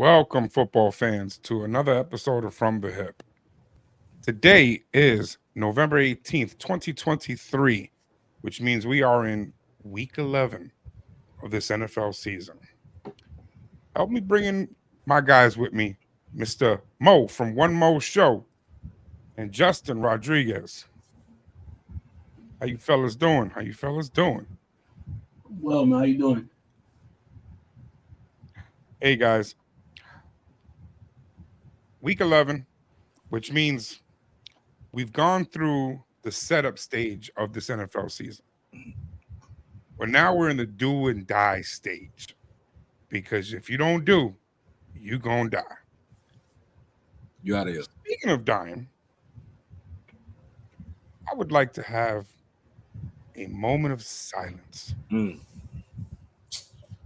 Welcome, football fans, to another episode of From the Hip. Today is November 18th, 2023, which means we are in week 11 of this NFL season. Help me bring in my guys with me, Mr. Mo from One Mo Show and Justin Rodriguez. How you fellas doing? How you fellas doing? Well, man, how you doing? Hey, guys. Week 11, which means we've gone through the setup stage of this NFL season. But now we're in the do and die stage because if you don't do, you gonna die. You out of here. Speaking of dying, I would like to have a moment of silence Mm.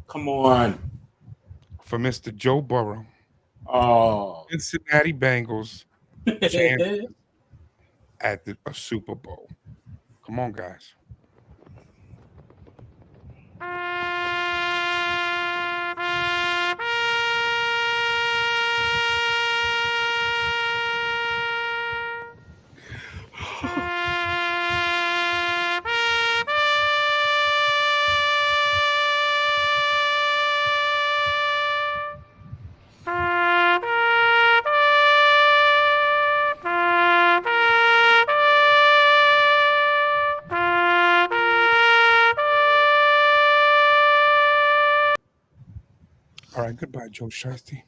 Come on. for Mr. Joe Burrow, Oh. Cincinnati Bengals chances at a Super Bowl. Come on, guys. All right, goodbye, Joe Shiesty.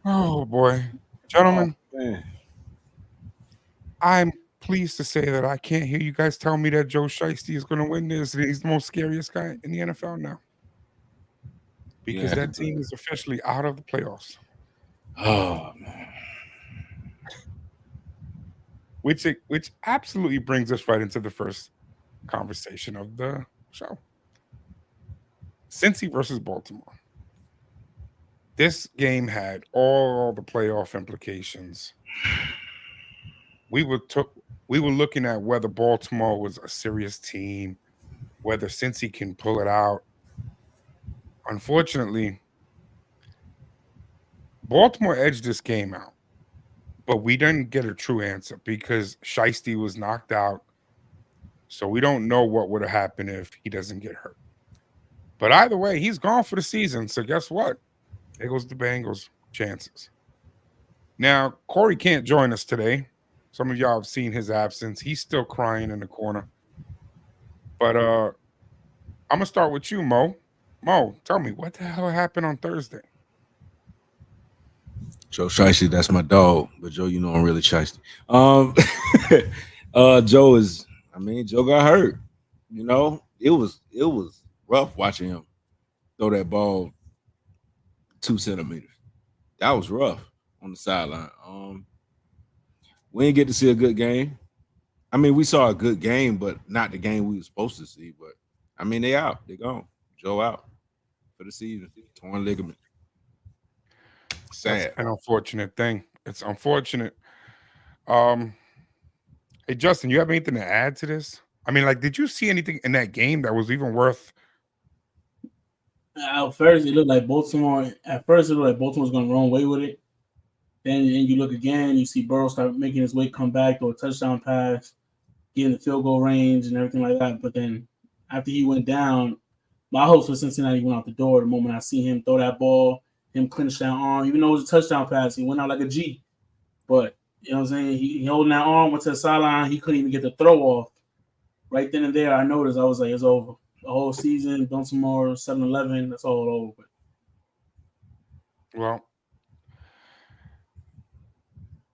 Oh boy, Oh, gentlemen, man. I'm pleased to say that I can't hear you guys tell me that Joe Shiesty is going to win this. He's the most scariest guy in the NFL now because Yeah. that team is officially out of the playoffs, Oh, man. which absolutely brings us right into the first conversation of the show. Cincy versus Baltimore. This game had all the playoff implications. We were took we were looking at whether Baltimore was a serious team, whether Cincy can pull it out. Unfortunately, Baltimore edged this game out, but we didn't get a true answer because Shiesty was knocked out. So we don't know what would have happened if he doesn't get hurt. But either way, he's gone for the season. So guess what? There goes the Bengals' chances. Now, Corey can't join us today. Some of y'all have seen his absence. He's still crying in the corner. But I'm gonna start with you, Mo. Mo, tell me what the hell happened on Thursday? Joe Shiesty, that's my dog. But Joe, you know I'm really shiesty. Joe is, Joe got hurt. You know, it was rough watching him throw that ball 2 centimeters. That was rough on the sideline. We didn't get to see a good game. We saw a good game, but not the game we were supposed to see. But they out. They gone. Joe out for the season. Torn ligament. That's Sad. an unfortunate thing. It's unfortunate. Um, hey Justin, you have anything to add to this? Like, did you see anything in that game that was even worth? At first, it looked like Baltimore. At first, it looked like Baltimore was going to run away with it. Then you look again, you see Burrow start making his way, come back, throw a touchdown pass, get in the field goal range and everything like that. But then after he went down, my hopes for Cincinnati went out the door the moment I see him throw that ball, him clinch that arm. Even though it was a touchdown pass, he went out like a G. But, you know what I'm saying? He holding that arm, went to the sideline. He couldn't even get the throw off. Right then and there, I noticed. I was like, it's over. The whole season, Baltimore, 7-11, that's all over with. Well,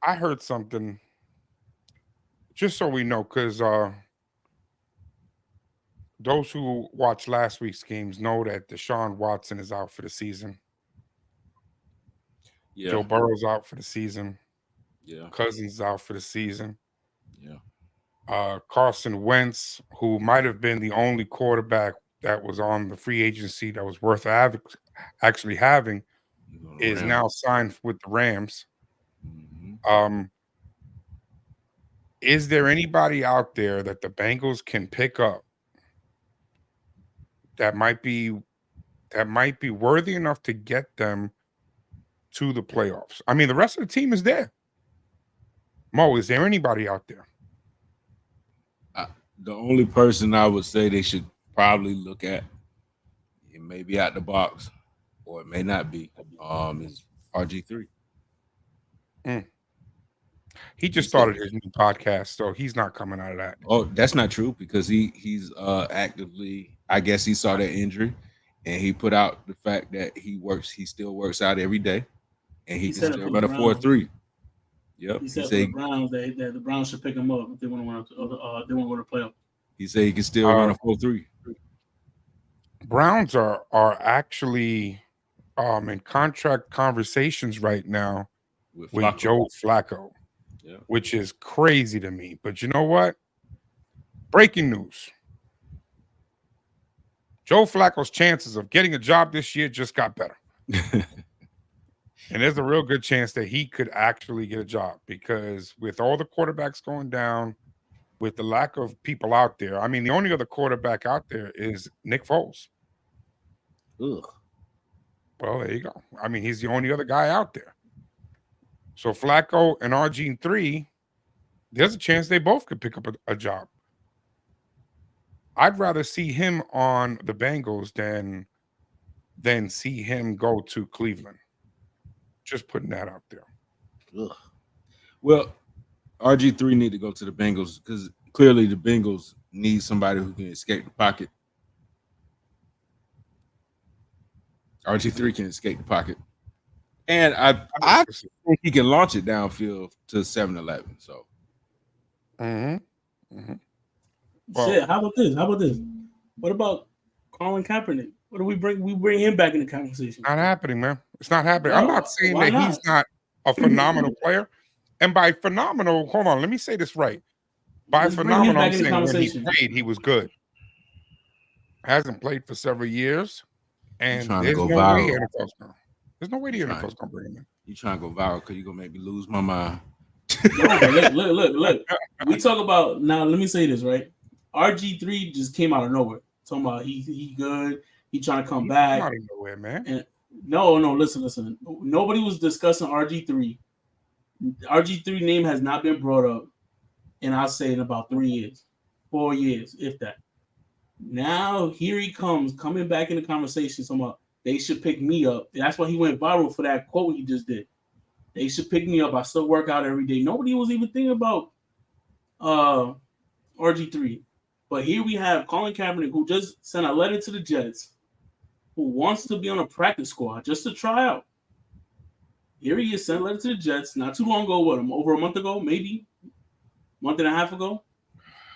I heard something. Just so we know, because those who watched last week's games know that Deshaun Watson is out for the season. Yeah. Joe Burrow's out for the season. Yeah. Cousins out for the season. Yeah. Carson Wentz, who might have been the only quarterback that was on the free agency that was worth actually having, is now signed with the Rams. Mm-hmm. Is there anybody out there that the Bengals can pick up that might be that might be worthy enough to get them to the playoffs. I mean, the rest of the team is there. Mo, is there anybody out there? The only person I would say they should probably look at, it may be out the box, or it may not be, is RG3. He just started his new podcast, so he's not coming out of that. Oh, that's not true because he's actively. I guess he saw that injury, and he put out the fact that he still works out every day, and he can still run a 4.3. Yep. He said for the Browns that the Browns should pick him up if they want to win. They want to go to playoff. He said he can still run a 4.3. Browns are actually in contract conversations right now with Joe Flacco, which is crazy to me. But you know what? Breaking news. Joe Flacco's chances of getting a job this year just got better. And there's a real good chance that he could actually get a job because with all the quarterbacks going down, with the lack of people out there, I mean, the only other quarterback out there is Nick Foles. Ugh. Well, there you go. I mean, he's the only other guy out there. So Flacco and RG3, there's a chance they both could pick up a job. I'd rather see him on the Bengals than see him go to Cleveland. Just putting that out there. Ugh. Well, RG3 need to go to the Bengals because clearly the Bengals need somebody who can escape the pocket. RG3 can escape the pocket. And I think he can launch it downfield to 7-11. So Well, shit, how about this? What about Colin Kaepernick? What do we bring? We bring him back in the conversation. Not happening, man. It's not happening. No, I'm not saying that he's not a phenomenal player. And by phenomenal, hold on, let me say this right. By phenomenal, I'm saying when he played, he was good. Hasn't played for several years. And there's no way the NFL's going. There's no way the NFL's going to bring him in. You trying to go viral because you're going to make me lose my mind. No, look. We talk about, now let me say this, right? RG3 just came out of nowhere. Talking about he good. He trying to come back. Out of nowhere, man. And no, listen. Nobody was discussing RG3. RG3 name has not been brought up, and I'll say in about 3 years, 4 years, if that. Now here he coming back in the conversation. Talking about they should pick me up. That's why he went viral for that quote he just did. They should pick me up. I still work out every day. Nobody was even thinking about RG3. But here we have Colin Kaepernick, who just sent a letter to the Jets, who wants to be on a practice squad just to try out. Here he is, sent a letter to the Jets not too long ago, over a month ago, maybe month and a half ago.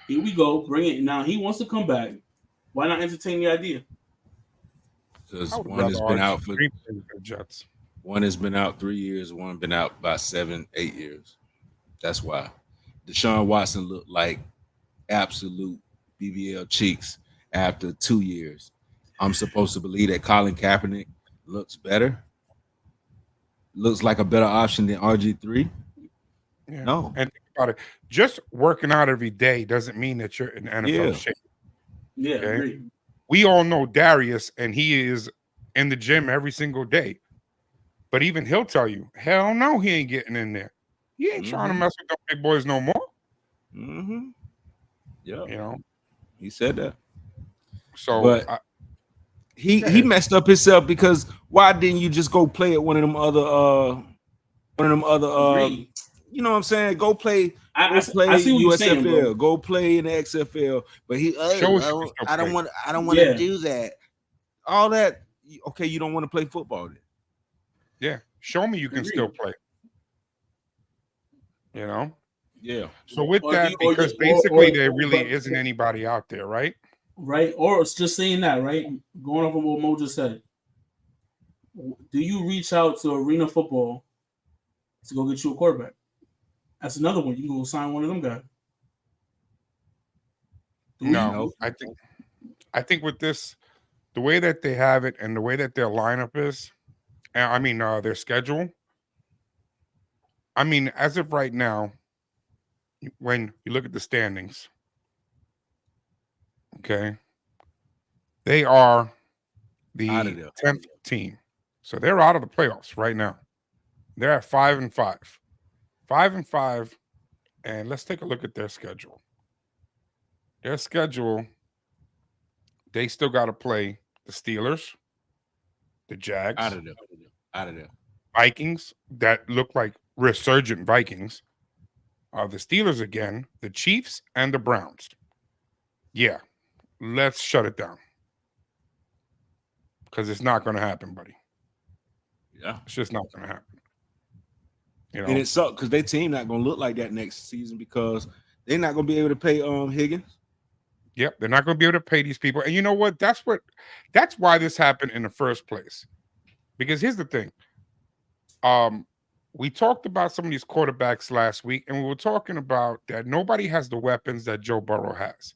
Here we go, bring it. Now he wants to come back. Why not entertain the idea? Because one has been out for the Jets. One has been out 3 years. One been out about 7-8 years. That's why Deshaun Watson looked like absolute BBL cheeks after 2 years. I'm supposed to believe that Colin Kaepernick looks better. Looks like a better option than RG3. Yeah. No. And think about it. Just working out every day doesn't mean that you're in NFL shape. Yeah, okay? Agree. We all know Darius, and he is in the gym every single day. But even he'll tell you, hell no, he ain't getting in there. He ain't trying to mess with them big boys no more. Yeah. You know, he said that. So but he messed up himself because why didn't you just go play at one of them other you know what I'm saying? Go play I see what USFL, saying, go play in the XFL. But I don't want to do that. All that, okay, you don't want to play football then. Yeah. Show me you can still play. You know? Yeah. So with that, because basically there really isn't anybody out there, right? Right. Or it's just saying that, right? Going off of what Mo just said. Do you reach out to Arena Football to go get you a quarterback? That's another one. You can go sign one of them guys. No, I think with this, the way that they have it and the way that their lineup is, I mean, their schedule. I mean, as of right now, when you look at the standings, okay, they are Out of the there. 10th team. So they're out of the playoffs right now. They're at 5-5. 5-5. And let's take a look at their schedule. Their schedule, they still got to play the Steelers, the Jags, Out of there. Out of there. Vikings that look like resurgent Vikings, the Steelers again, the Chiefs, and the Browns. Yeah, let's shut it down because it's not going to happen, buddy. Yeah. It's just not going to happen. You know, And it sucks because their team not going to look like that next season because they're not going to be able to pay Higgins. Yep, they're not going to be able to pay these people. And you know what? That's why this happened in the first place. Because here's the thing. We talked about some of these quarterbacks last week, and we were talking about that nobody has the weapons that Joe Burrow has.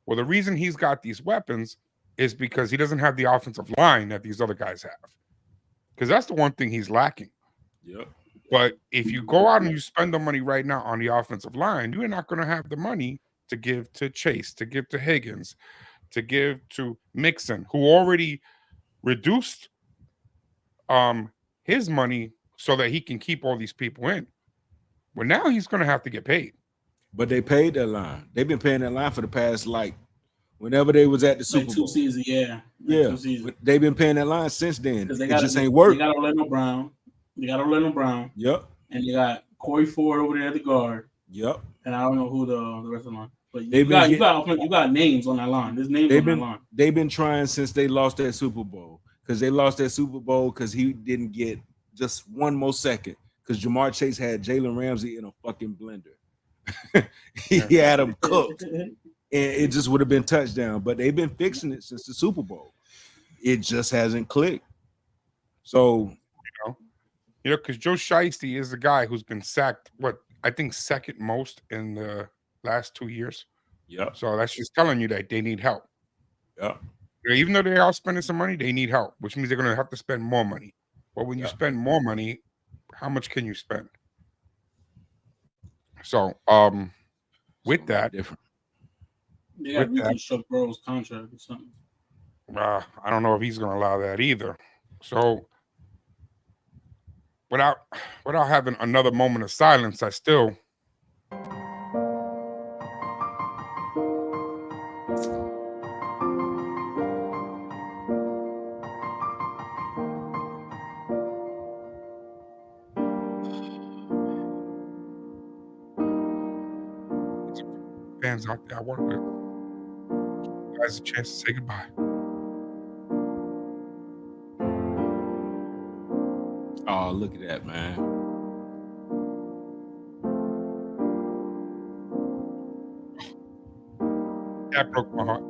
Well, the reason he's got these weapons is because he doesn't have the offensive line that these other guys have. Because that's the one thing he's lacking. Yep. But if you go out and you spend the money right now on the offensive line, you're not going to have the money to give to Chase, to give to Higgins, to give to Mixon, who already reduced his money so that he can keep all these people in. Well, now he's going to have to get paid. But they paid that line. They've been paying that line for the past, whenever they was at the Super Like Bowl. 2 seasons, yeah. Yeah. 2 seasons. They've been paying that line since then. Because It just ain't worked. They got Orlando Brown. Yep. And they got Corey Ford over there at the guard. Yep. And I don't know who the rest of the line. But you They've been got names on that line. There's names on that line. They've been trying since they lost that Super Bowl. Because they lost that Super Bowl because he didn't get just one more second. Because Jamar Chase had Jalen Ramsey in a fucking blender. He had him cooked. And it just would have been touchdown. But they've been fixing it since the Super Bowl. It just hasn't clicked. So, because Joe Shiesty is the guy who's been sacked, I think second most in the last 2 years. Yeah. So that's just telling you that they need help. Yeah. Even though they are spending some money, they need help, which means they're going to have to spend more money. But when you spend more money, how much can you spend? So, with that, different. They got to reconstruct Burrow's contract or something. I don't know if he's going to allow that either. So, without having another moment of silence, I still fans out there I work with, you guys a chance to say goodbye. Oh, look at that, man. That broke my heart.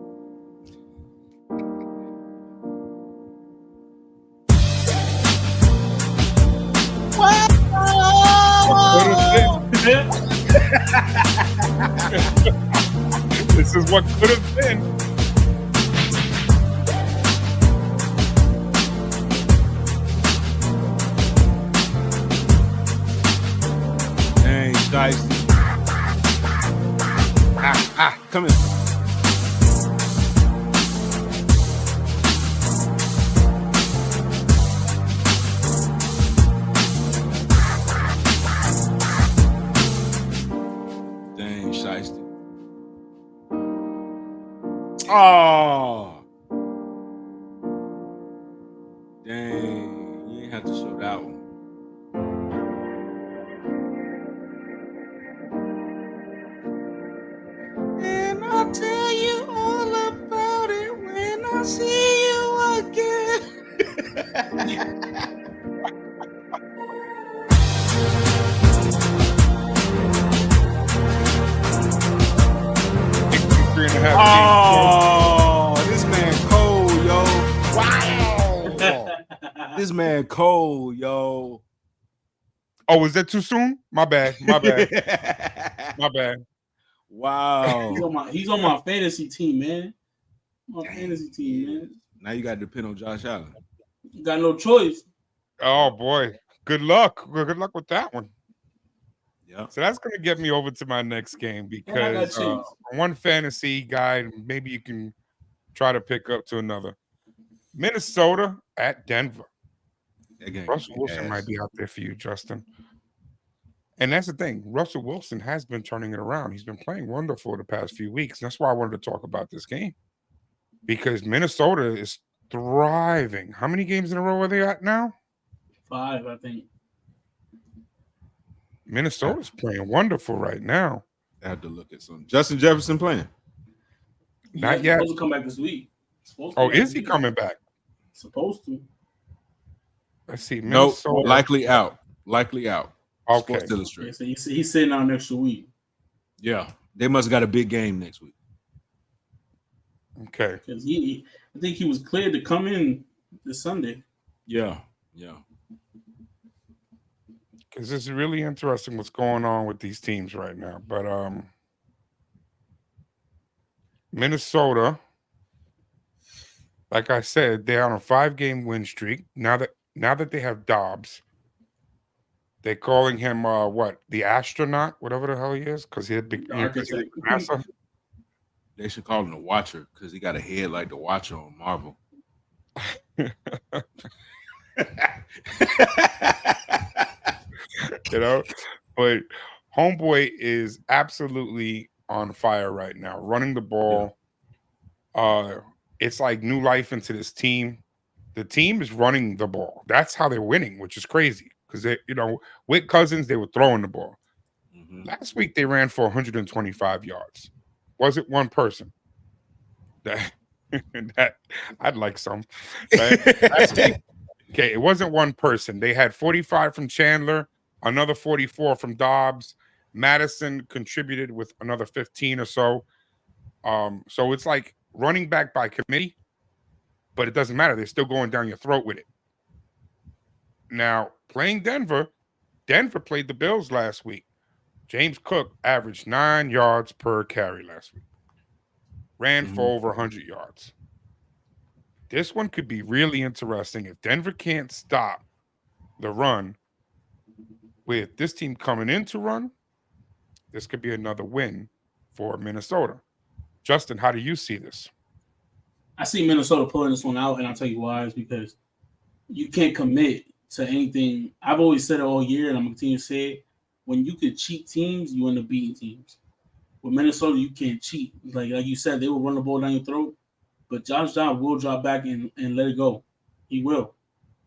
This is what could have been. Dang, Shiesty. Come here. Dang, Shiesty. Oh. Dang, you ain't have to show that one. And I'll tell you all about it when I see you again. Oh, this man cold, yo. Wow. This man cold, yo. Oh, was that too soon? My bad. My bad. Wow. He's on my fantasy team, man. Fantasy team, man. Now you got to depend on Josh Allen. You got no choice. Oh boy. Good luck. Good luck with that one. Yeah. So that's gonna get me over to my next game because one fantasy guy, maybe you can try to pick up to another. Minnesota at Denver. That game Russell be Wilson ass. might be out there for you, Justin. And that's the thing. Russell Wilson has been turning it around. He's been playing wonderful the past few weeks. That's why I wanted to talk about this game. Because Minnesota is thriving. How many games in a row are they at now? 5, I think. Minnesota's playing wonderful right now. I have to look at some. Justin Jefferson playing. Not He's yet. supposed to come back this week. Oh, is he coming back? Supposed to. Let's see. No, Minnesota. likely out. Likely out. Okay. Sports Illustrated. Yeah, so he's sitting out next week. Yeah, they must have got a big game next week. Okay. Because I think he was cleared to come in this Sunday. Yeah. Because it's really interesting what's going on with these teams right now. But Minnesota, like I said, they're on a 5-game win streak. Now that they have Dobbs, they're calling him what? The astronaut, whatever the hell he is, because he had big NASA. They should call him the Watcher because he got a head like the Watcher on Marvel. You know, but homeboy is absolutely on fire right now, running the ball. Yeah. It's like new life into this team. The team is running the ball. That's how they're winning, which is crazy because they, with Cousins, they were throwing the ball. Mm-hmm. Last week they ran for 125 yards. Was it one person? That I'd like some. Last week, okay, it wasn't one person. They had 45 from Chandler, another 44 from Dobbs. Madison contributed with another 15 or so. So it's like running back by committee, but it doesn't matter. They're still going down your throat with it. Now, playing Denver played the Bills last week. James Cook averaged 9 yards per carry last week. Ran for over 100 yards. This one could be really interesting. If Denver can't stop the run with this team coming in to run, this could be another win for Minnesota. Justin, how do you see this? I see Minnesota pulling this one out, and I'll tell you why. Is because you can't commit to anything. I've always said it all year, and I'm going to continue to say it. When you can cheat teams, you end up beating teams. With Minnesota, you can't cheat. Like you said, they will run the ball down your throat, but Josh Dobbs will drop back and let it go. He will.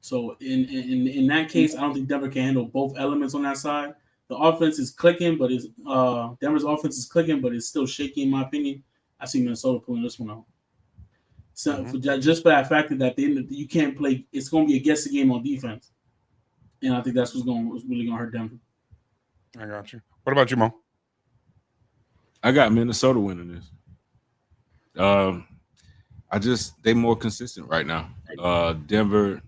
So in that case, I don't think Denver can handle both elements on that side. The offense is clicking, but Denver's offense is clicking, but it's still shaky in my opinion. I see Minnesota pulling this one out. So just for that factor that you can't play, it's going to be a guessing game on defense, and I think that's what's really going to hurt Denver. I got you. What about you, Mo? I got Minnesota winning this. They more consistent right now. Denver,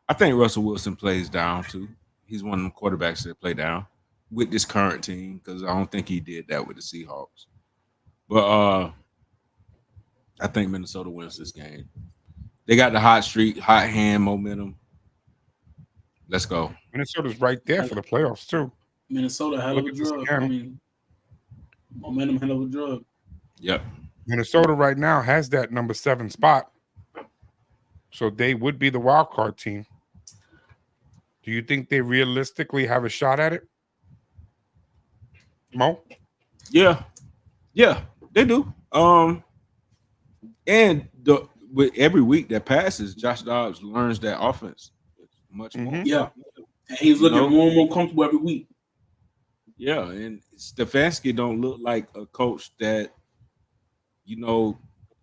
I think Russell Wilson plays down too. He's one of them quarterbacks that play down with this current team because I don't think he did that with the Seahawks. But I think Minnesota wins this game. They got the hot streak, hot hand momentum. Let's go. Minnesota's right there for the playoffs too. Minnesota hell of a drug. I mean, momentum hell of a drug. Yep. Minnesota right now has that number 7 spot, so they would be the wild card team. Do you think they realistically have a shot at it, Mo? Yeah, they do. And with every week that passes, Josh Dobbs learns that offense much more. Yeah, and he's looking more and more comfortable every week. Yeah, and Stefanski don't look like a coach that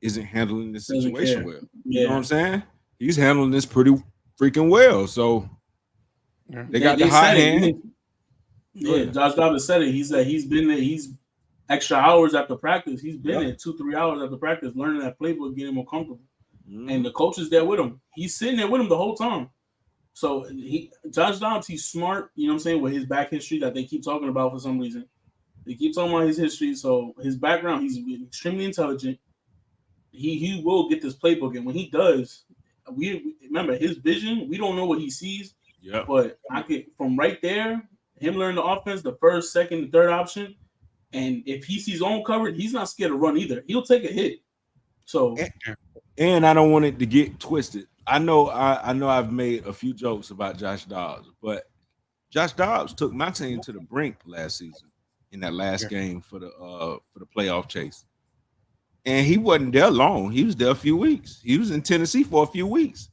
isn't handling the situation well. You know what I'm saying? He's handling this pretty freaking well. So they got the hot hand. Josh Dobbs said it. He said he's been there. He's extra hours after practice. He's been there 2-3 hours after practice, learning that playbook, getting more comfortable. And the coach is there with him. He's sitting there with him the whole time. So Josh Dobbs, he's smart. You know what I'm saying? With his back history that they keep talking about for some reason. They keep talking about his history. So his background, he's extremely intelligent. He will get this playbook, and when he does, we remember his vision. We don't know what he sees, but I could from right there, him learning the offense, the first, second, and third option, and if he sees zone covered, he's not scared to run either. He'll take a hit. So And I don't want it to get twisted. I know I've made a few jokes about Josh Dobbs, but Josh Dobbs took my team to the brink last season in that last game for the playoff chase. And he wasn't there long. He was there a few weeks. He was in Tennessee for a few weeks.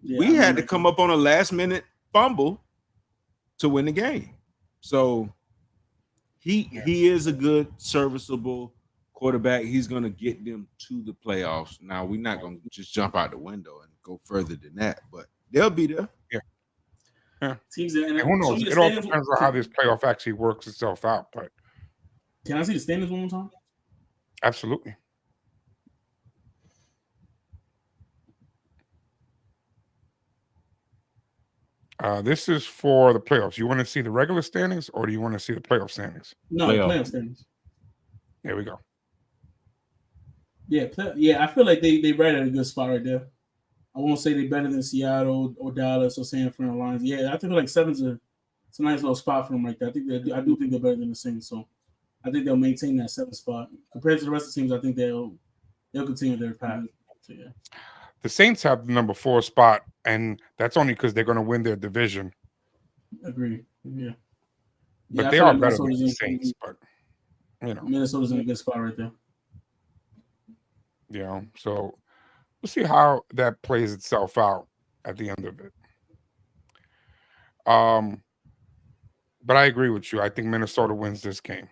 Yeah, We had to come up on a last minute fumble to win the game. So he is a good, serviceable quarterback. He's going to get them to the playoffs. Now, we're not going to just jump out the window and go further than that, but they'll be there. Yeah. Teams and who knows? It all depends on how this playoff actually works itself out. But can I see the standings one more time? Absolutely. This is for the playoffs. You want to see the regular standings, or do you want to see the playoff standings? No, playoff standings. There we go. Yeah, I feel like they right at a good spot right there. I won't say they're better than Seattle or Dallas or San Fran Lions. Yeah, I think like 7's a nice little spot for them right there. I do think they're better than the Saints, so I think they'll maintain that 7th spot compared to the rest of the teams. I think they'll continue their path. So, yeah. The Saints have the number 4 spot, and that's only because they're going to win their division. Agree. Yeah. But they are better than the Saints. But Minnesota's in a good spot right there. So we'll see how that plays itself out at the end of it. But I agree with you. I think Minnesota wins this game,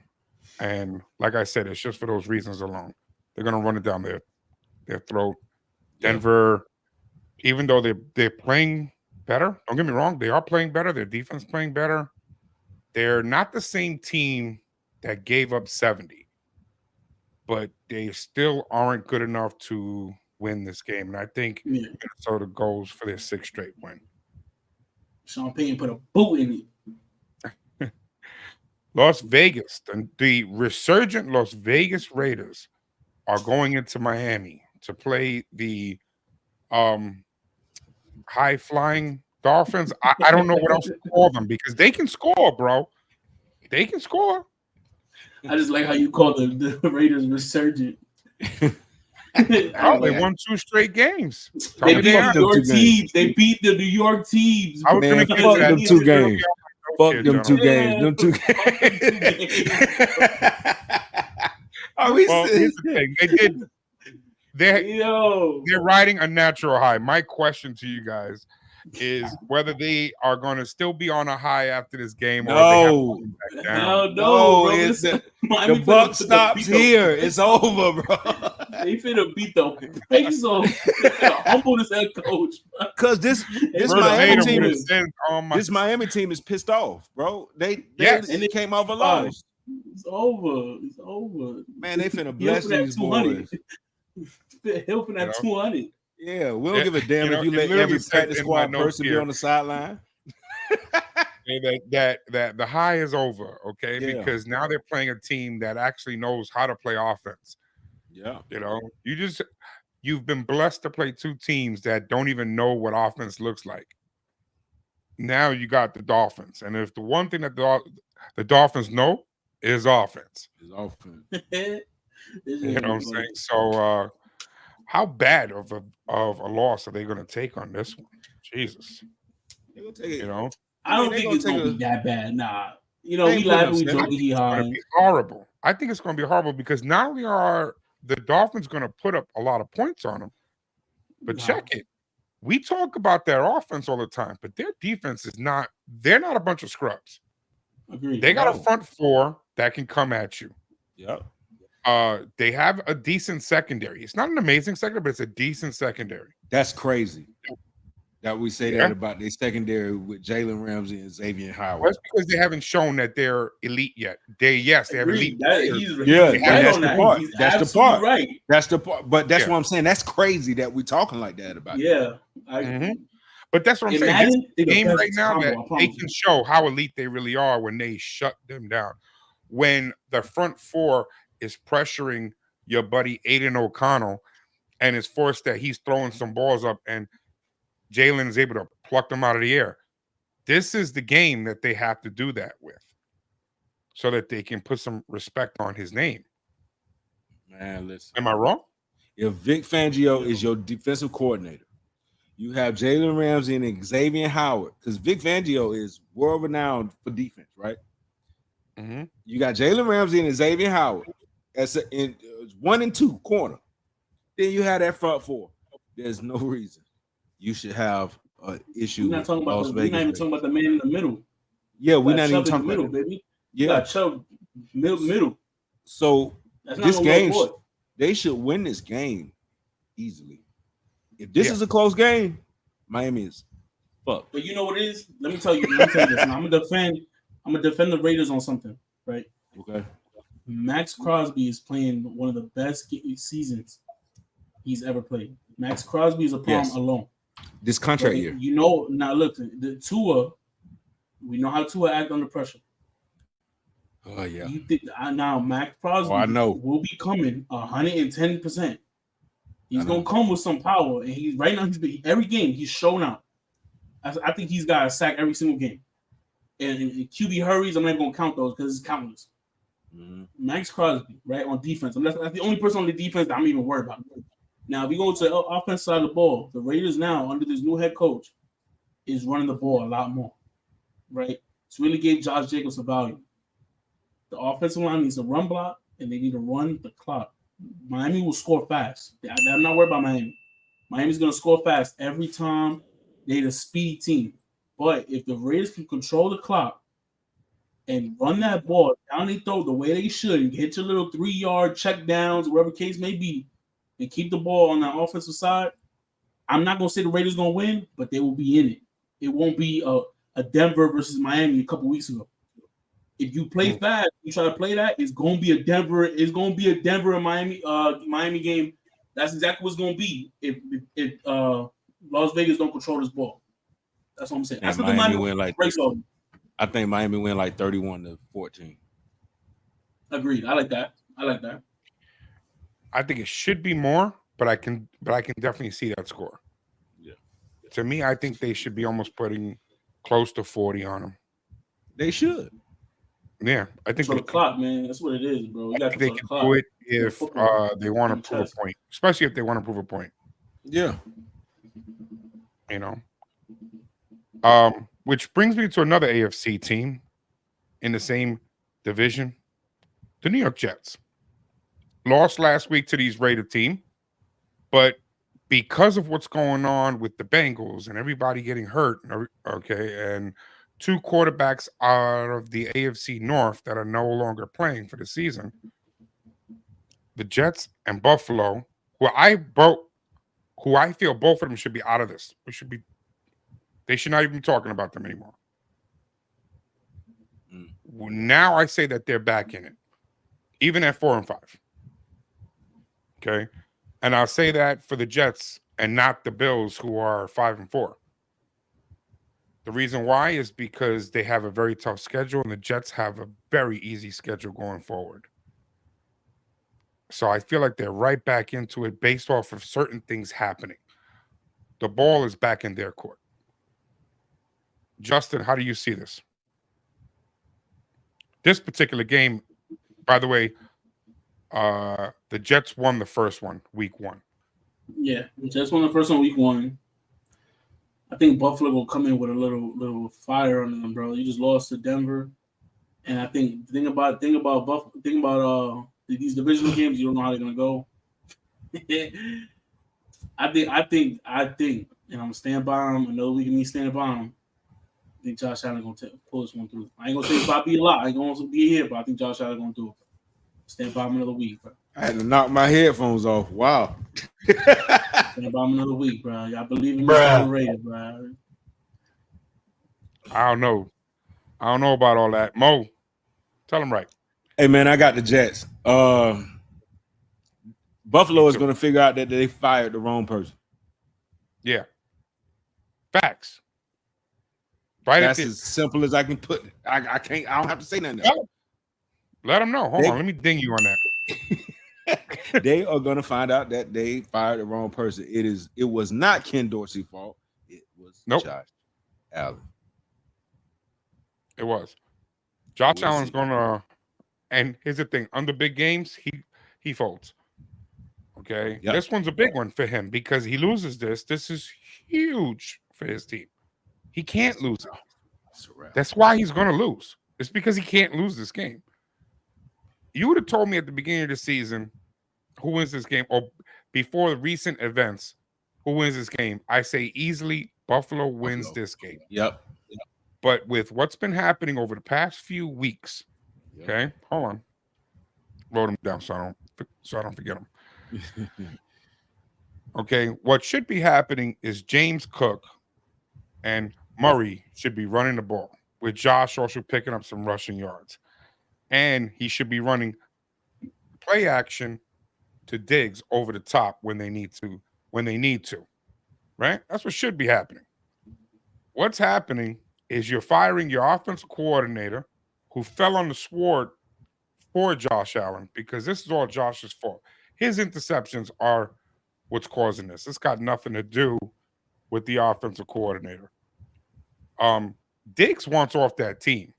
and like I said, it's just for those reasons alone. They're going to run it down their throat. Denver, even though they're playing better, don't get me wrong, they are playing better. Their defense playing better. They're not the same team that gave up 70, but they still aren't good enough to win this game. And I think Minnesota goes for their 6th straight win. Sean Payton put a boot in it. Las Vegas, the resurgent Las Vegas Raiders are going into Miami to play the high-flying Dolphins. I don't know what else to call them because they can score, bro. They can score. I just like how you call the Raiders resurgent. They won 2 straight games. They beat the New York teams. They beat the New York teams. I was going to fuck them 2 games. Fuck them 2 games. Them 2 games. Here's the thing. They're riding a natural high. My question to you guys is whether they are going to still be on a high after this game. No, hell no, bro. The buck stops here. It's over, bro. They finna beat the face off. Humble this head coach. Because this Miami team is pissed off, bro. They came off a loss. It's over. It's over. Man, they finna bless these boys. Helping that 200. Yeah, we don't give a damn if you let every practice squad person be on the sideline. that the high is over, okay? Yeah. Because now they're playing a team that actually knows how to play offense. Yeah. You've been blessed to play 2 teams that don't even know what offense looks like. Now you got the Dolphins. And if the one thing that the Dolphins know is offense. Is offense. You know what I'm saying? So how bad of a loss are they going to take on this one? Jesus. I don't think it's going to be that bad. Nah. We laugh and we joke. It's going to be horrible. I think it's going to be horrible because not only are the Dolphins going to put up a lot of points on them, but check it. We talk about their offense all the time, but their defense is not. They're not a bunch of scrubs. Agreed. They got a front 4 that can come at you. Yeah. They have a decent secondary. It's not an amazing secondary, but it's a decent secondary. That's crazy that we say that about their secondary with Jalen Ramsey and Xavier Howard. That's because they haven't shown that they're elite yet. They have elite. That's the part. That's the part. Right. That's the part. But that's what I'm saying. That's crazy that we're talking like that about. Yeah. But that's what I'm saying. This game right now that they can show how elite they really are when they shut them down. When the front 4 is pressuring your buddy Aiden O'Connell and it's forced that he's throwing some balls up and Jalen is able to pluck them out of the air. This is the game that they have to do that with so that they can put some respect on his name. Man, listen. Am I wrong? If Vic Fangio is your defensive coordinator, you have Jalen Ramsey and Xavier Howard, because Vic Fangio is world renowned for defense, right? Mm-hmm. You got Jalen Ramsey and Xavier Howard as in 1 and 2 corner. Then you have that front four. There's no reason you should have an issue We're not with talking about Las the. We're Vegas. not even Raiders. talking about the man in the middle. Yeah, we're not even Chubb in the talking middle, about that. baby. Yeah, You got Chubb middle. So That's not this gonna game, go they should win this game easily. If this is a close game, Miami is fucked. But you know what it is? Let me tell you this. Now, I'm gonna defend the Raiders on something, right? Okay. Max Crosby is playing one of the best seasons he's ever played. Max Crosby is a problem alone. This contract year. You know, now look, the Tua, we know how Tua act under pressure. Oh yeah. You think now Max Crosby will be coming 110%. He's gonna come with some power, and he's right now. Every game he's shown out. I think he's got a sack every single game. And QB hurries, I'm not gonna count those because it's countless. Mm-hmm. Max Crosby, right, on defense. That's the only person on the defense that I'm even worried about. Now, if you go to the offense side of the ball, the Raiders now, under this new head coach, is running the ball a lot more, right? It's really gave Josh Jacobs a value. The offensive line needs to run block, and they need to run the clock. Miami will score fast. I'm not worried about Miami. Miami's going to score fast every time. They're a speedy team. But if the Raiders can control the clock and run that ball down their throat the way they should and hit your little 3-yard check downs, whatever case may be, and keep the ball on the offensive side, I'm not going to say the Raiders going to win, but they will be in it. It won't be a Denver versus Miami a couple weeks ago. If you play fast, you try to play that, it's going to be a Denver. It's going to be a Denver and Miami game. That's exactly what's going to be if Las Vegas don't control this ball. That's what I'm saying. That's what Miami win like breaks over. I think Miami win like 31-14. Agreed. I like that. I think it should be more, but I can definitely see that score. Yeah. To me, I think they should be almost putting close to 40 on them. They should. Yeah, I think the clock, man. That's what it is, bro. You got they can do it if they want to prove a point, especially if they want to prove a point. Yeah. You know. Which brings me to another AFC team in the same division, the New York Jets. Lost last week to these Raider team, but because of what's going on with the Bengals and everybody getting hurt, and 2 quarterbacks out of the AFC North that are no longer playing for the season, the Jets and Buffalo, who I feel both of them should be out of this. They should not even be talking about them anymore. Now I say that they're back in it, even at 4-5. Okay. And I'll say that for the Jets and not the Bills, who are 5-4. The reason why is because they have a very tough schedule and the Jets have a very easy schedule going forward. So I feel like they're right back into it based off of certain things happening. The ball is back in their court. Justin, how do you see this? This particular game, by the way, the Jets won the first one, week 1. Yeah, the Jets won the first one, week 1. I think Buffalo will come in with a little fire on them, bro. You just lost to Denver, and I think thing about these divisional games, you don't know how they're gonna go. I think, and I'm standing by him. Another week of me standing by him. I think Josh Allen gonna pull this one through. I ain't gonna say it's about to be a lot. I ain't gonna be here, but I think Josh Allen gonna do it. Stand by him another week, bro. I had to knock my headphones off. Wow. Stand by him another week, bro. I believe in the Raiders, bro. I don't know about all that. Mo, tell him right. Hey, man, I got the Jets. Buffalo is going to figure out that they fired the wrong person. Yeah. Facts. Right. That's as simple as I can put it. I don't have to say nothing else. Let them know. Hold on. Let me ding you on that. They are going to find out that they fired the wrong person. It was not Ken Dorsey's fault. It was Josh Allen. It was. Josh Allen's going to, and here's the thing, under big games, he folds. Okay. Yep. This one's a big one for him because he loses this. This is huge for his team. He can't lose it. It's a wrap. That's why he's going to lose. It's because he can't lose this game. You would have told me at the beginning of the season who wins this game, or before the recent events, who wins this game. I say easily Buffalo wins this game. Yep. But with what's been happening over the past few weeks, Yep. okay, hold on, wrote them down so I don't forget them. Okay, what should be happening is James Cook and Murray should be running the ball, with Josh also picking up some rushing yards, and he should be running play action to Diggs over the top when they need to. Right? That's what should be happening. What's happening is you're firing your offensive coordinator who fell on the sword for Josh Allen, because this is all Josh's fault. His interceptions are what's causing this. It's got nothing to do with the offensive coordinator. Diggs wants off that team,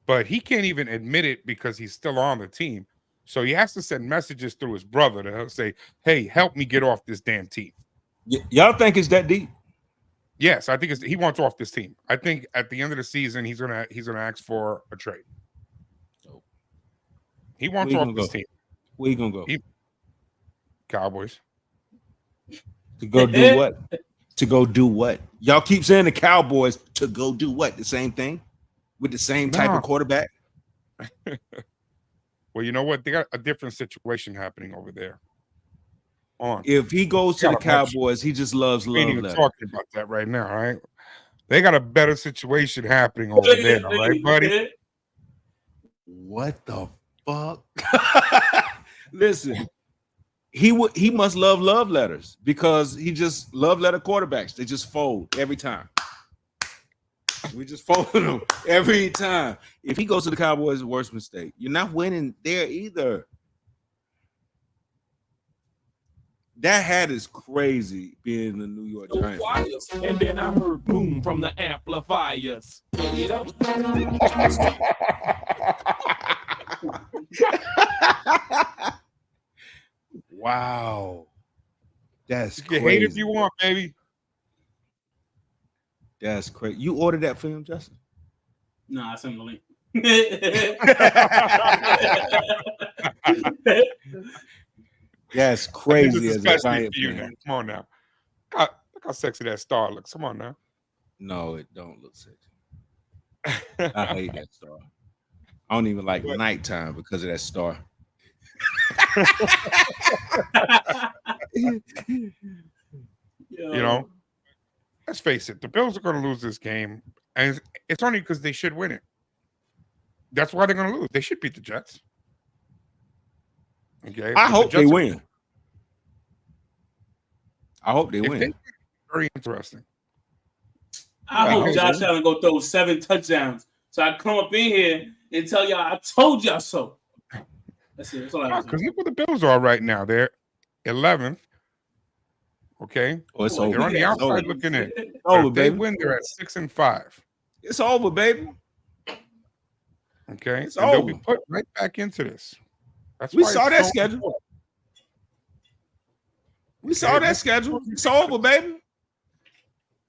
but he can't even admit it because he's still on the team. So he has to send messages through his brother to say, hey, help me get off this damn team. Y'all think it's that deep? Yes, I think he wants off this team. I think at the end of the season, he's gonna ask for a trade. He wants off this team. Where you gonna go? Cowboys. To go do what? To go do what? Y'all keep saying the Cowboys to go do what? The same thing with the same type of quarterback? Well, you know what? They got a different situation happening over there. If he goes to the Cowboys, he just loves love. We ain't even talking about that right now, right? They got a better situation happening over there, right, buddy? What the fuck? Listen, he must love letters, because he just love letter quarterbacks. They just fold every time. We just fold them every time. If he goes to the Cowboys, the worst mistake. You're not winning there either. That hat is crazy, being the New York Giants. And then I heard boom from the amplifiers. Wow. That's you can crazy. hate if you want, baby. That's crazy. You ordered that for him, Justin? No, I sent the link. That's crazy as a Giant fan. Come on now. Look how sexy that star looks. Come on now. No, it don't look sexy. I hate that star. I don't even like nighttime because of that star. You know, let's face it. The Bills are going to lose this game, and it's only because they should win it. That's why they're going to lose. They should beat the Jets. Okay. I hope they win. I hope they win. Very interesting. I hope Josh Allen go throw 7 touchdowns, so I come up in here and tell y'all I told y'all so. That's it. That's all I Because look what the Bills are right now. They're 11th. Okay. Oh, it's over. They're on the outside looking in. Over, if they baby. win, they're at 6-5. It's over, baby. Okay. It's and over. they'll be put right back into this. That's We why saw it's that so schedule. important. We saw that schedule. It's over, baby.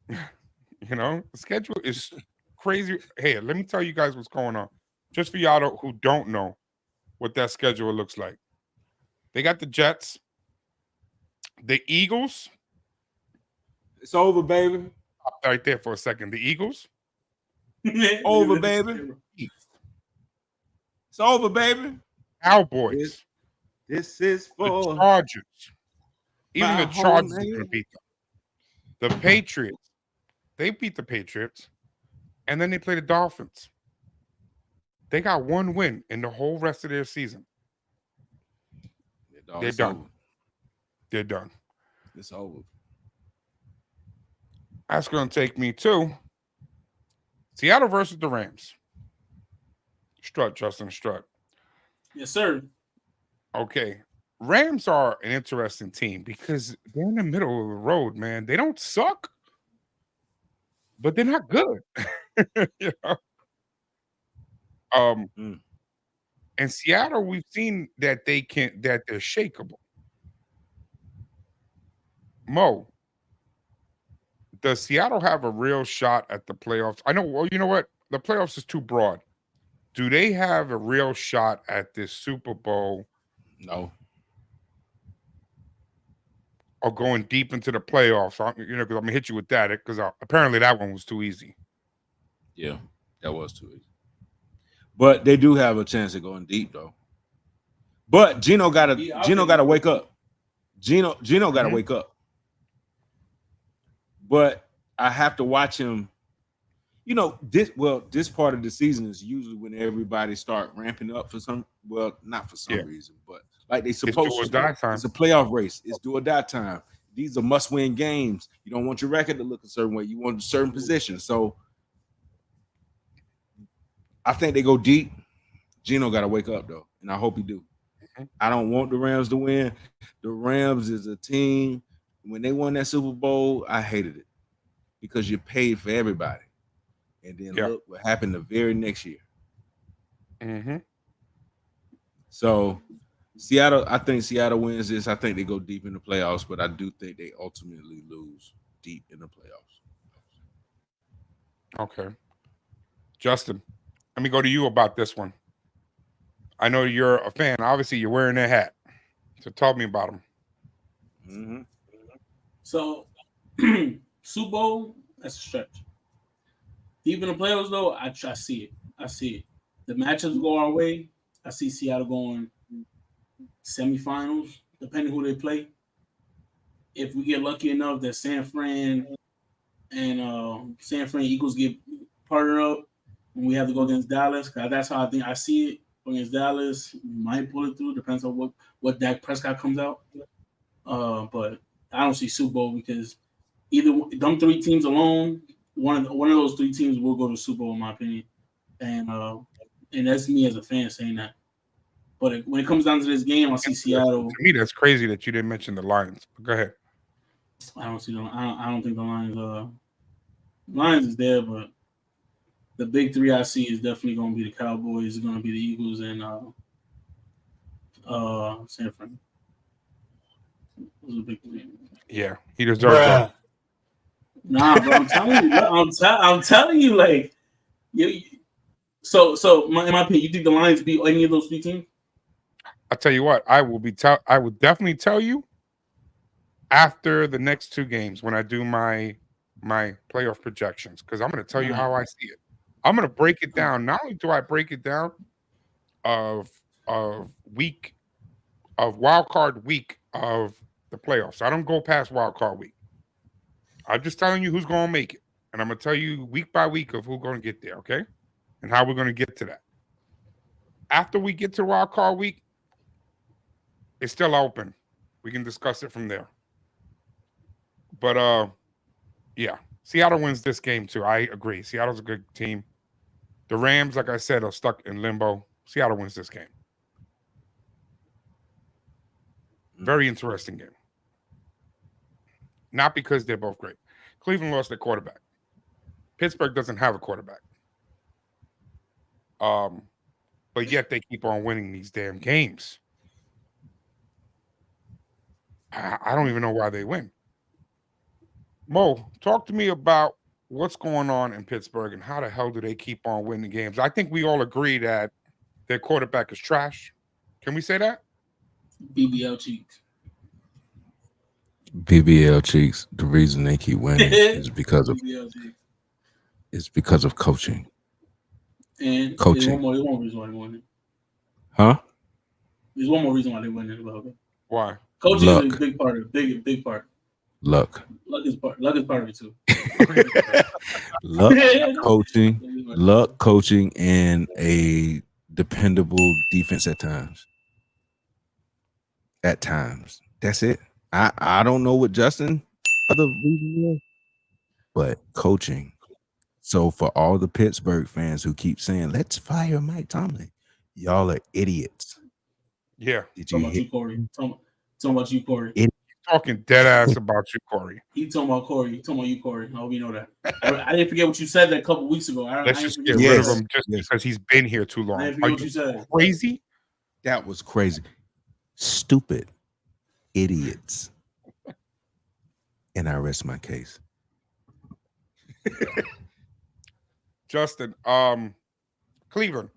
You know, the schedule is crazy. Hey, let me tell you guys what's going on. Just for y'all who don't know what that schedule looks like. They got the Jets, the Eagles. It's over, baby. Stop right there for a second. The Eagles. Over, baby. It's over, baby. Cowboys. This is for the Chargers. Even my the Chargers are home going to beat them. The Patriots. They beat the Patriots, and then they play the Dolphins. They got one win in the whole rest of their season. They're done. Over. They're done. It's over. That's going to take me to Seattle versus the Rams. Strut, Justin, strut. Yes, sir. Okay. Rams are an interesting team because they're in the middle of the road, man. They don't suck, but they're not good. You know? And Seattle, we've seen that they're shakeable. Mo, does Seattle have a real shot at the playoffs? I know. Well, you know what? The playoffs is too broad. Do they have a real shot at this Super Bowl No. or going deep into the playoffs? Because I'm gonna hit you with that because apparently that one was too easy. Yeah, that was too easy. But they do have a chance of going deep though. But Gino gotta wake up. Gino gotta wake up. But I have to watch him. You know, this part of the season is usually when everybody start ramping up for some, not for some reason, but like they supposed to. It's a playoff race. It's do or die time. These are must-win games. You don't want your record to look a certain way. You want a certain position. So I think they go deep. Gino got to wake up though, and I hope he do. I don't want the Rams to win. The Rams is a team. When they won that Super Bowl, I hated it because you paid for everybody. And then look what happened the very next year. Mm-hmm. So Seattle, I think Seattle wins this. I think they go deep in the playoffs, but I do think they ultimately lose deep in the playoffs. Okay. Justin, let me go to you about this one. I know you're a fan. Obviously, you're wearing their hat. So tell me about them. Mm-hmm. So, Super Bowl, that's a stretch. Deep in the playoffs, though, I see it. I see it. The matchups go our way. I see Seattle going semifinals, depending who they play. If we get lucky enough that San Fran and San Fran Eagles get partnered up, and we have to go against Dallas, because that's how I see it. Against Dallas, we might pull it through. Depends on what Dak Prescott comes out. But I don't see Super Bowl because either them three teams alone, one of those three teams will go to Super Bowl in my opinion, and that's me as a fan saying that. But when it comes down to this game, I see Seattle. To me, that's crazy that you didn't mention the Lions. But go ahead. I don't see them. I don't think the Lions. Lions is there, but the big three I see is definitely going to be the Cowboys. It's going to be the Eagles and San Fran. Those are the big three. Yeah, he deserves that. Nah, bro, I'm telling you. I'm telling you, like, you. So, in my opinion, you think the Lions beat any of those three teams? I'll tell you what. I will definitely tell you after the next two games when I do my playoff projections because I'm going to tell you how I see it. I'm going to break it down. Not only do I break it down of wild card week of the playoffs. I don't go past wild card week. I'm just telling you who's going to make it. And I'm going to tell you week by week of who's going to get there, okay? And how we're going to get to that. After we get to wild card week, it's still open. We can discuss it from there. But, yeah, Seattle wins this game too. I agree. Seattle's a good team. The Rams, like I said, are stuck in limbo. Seattle wins this game. Very interesting game. Not because they're both great. Cleveland lost their quarterback. Pittsburgh doesn't have a quarterback. But yet they keep on winning these damn games. I don't even know why they win. Mo, talk to me about what's going on in Pittsburgh and how the hell do they keep on winning games? I think we all agree that their quarterback is trash. Can we say that? BBL cheeks. BBL cheeks. The reason they keep winning is because of coaching. And coaching. There's one more reason why they won it. Huh? There's one more reason why they win it. Okay. Why? Coaching is a big part of it. Big part. Luck. Luck is part of it too. Luck, coaching, and a dependable defense at times. That's it. I don't know what Justin other reason is, but coaching. So for all the Pittsburgh fans who keep saying, let's fire Mike Tomlin, y'all are idiots. Yeah. Did you hear? Talking about you, Corey. Talking dead ass about you, Corey. He talking about Corey. He talking about you, Corey. I hope you know that. I didn't forget what you said that a couple weeks ago. Let's just get rid of him just because he's been here too long. I didn't forget what you said. Crazy? That was crazy. Stupid idiots. And I rest my case. Justin, Cleveland.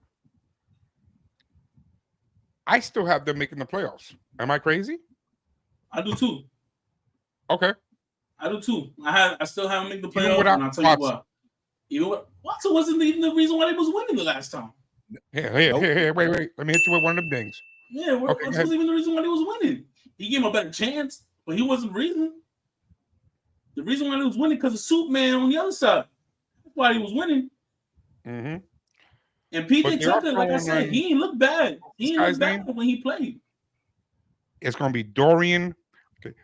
I still have them making the playoffs. Am I crazy? I do too. Okay. I do too. I still haven't made the Even playoffs, without and I'll tell you Watson. what. Even what Watson wasn't even the reason why they was winning the last time. Here, wait. Let me hit you with one of them things. Yeah, Watson wasn't even the reason why they was winning. He gave him a better chance, but he wasn't the reason. The reason why they was winning because of Superman on the other side. That's why he was winning. Mm-hmm. And PJ Tucker, like I said, he ain't look bad. He ain't look bad when he played. It's going to be Dorian. Okay.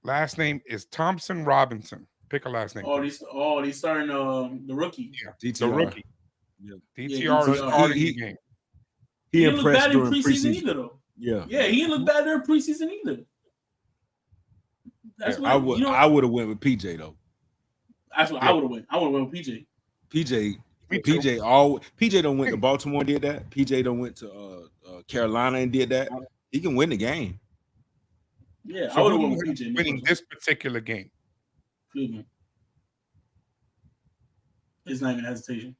Last name is Thompson Robinson. Pick a last name. They starting the rookie. Yeah, DTR. the rookie. Yeah. DTR is starting the game. He didn't look bad in preseason either, though. Yeah. Yeah, he didn't look bad during preseason either. That's what I would have went with PJ though. That's what I would have went. I would have went with PJ. PJ don't went to Baltimore and did that. PJ don't went to Carolina and did that. He can win the game. Yeah, So I would have went with PJ. Winning this particular game. Cleveland. It's not even hesitation.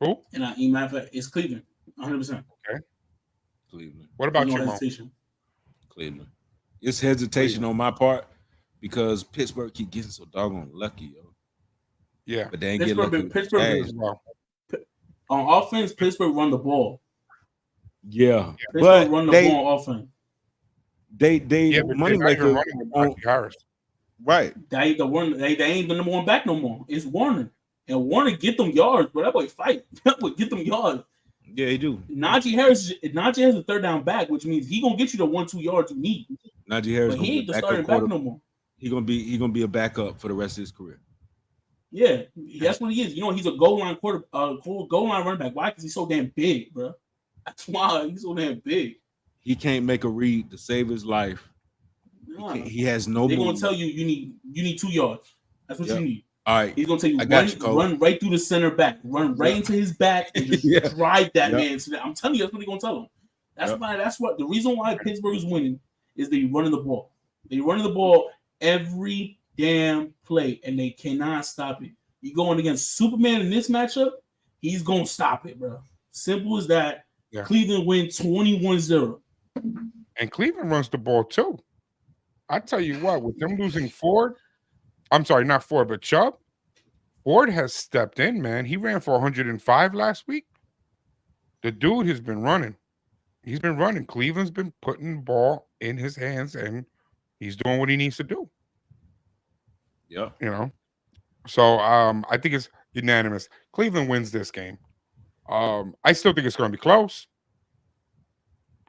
Who? And matter of fact, it's Cleveland. 100%. Okay. Cleveland. What about you, hesitation? Cleveland. It's hesitation on my part because Pittsburgh keep getting so doggone lucky, yo. Yeah. But they ain't get lucky. Pittsburgh on offense, Pittsburgh run the ball. Yeah. Pittsburgh run the ball on offense. They money maker on Harris. Right. They ain't the number one back no more. It's Warner. And Warner get them yards, but that boy fight. That boy get them yards. Yeah, he do. Najee has a third down back, which means he gonna get you the 1-2 yards you need. Najee Harris, but he ain't the starting back no more. He gonna be a backup for the rest of his career. Yeah, that's what he is. You know, he's a goal line goal line running back. Why? Because he's so damn big, bro. That's why he's so damn big. He can't make a read to save his life. Nah. He has no. They're gonna tell you need 2 yards. That's what you need. All right. He's gonna tell you run right through the center back, run right into his back, and just drive that man. So I'm telling you, that's what they're gonna tell him. That's what the reason why Pittsburgh is winning is they running the ball. They running the ball every damn play, and they cannot stop it. You going against Superman in this matchup, he's gonna stop it, bro. Simple as that. Yeah. Cleveland win 21-0. And Cleveland runs the ball too. I tell you what, with them losing Ford, I'm sorry, not Ford, but Chubb, Ford has stepped in, man. He ran for 105 last week. The dude has been running. He's been running. Cleveland's been putting the ball in his hands, and he's doing what he needs to do. Yeah. You know? So I think it's unanimous. Cleveland wins this game. I still think it's going to be close.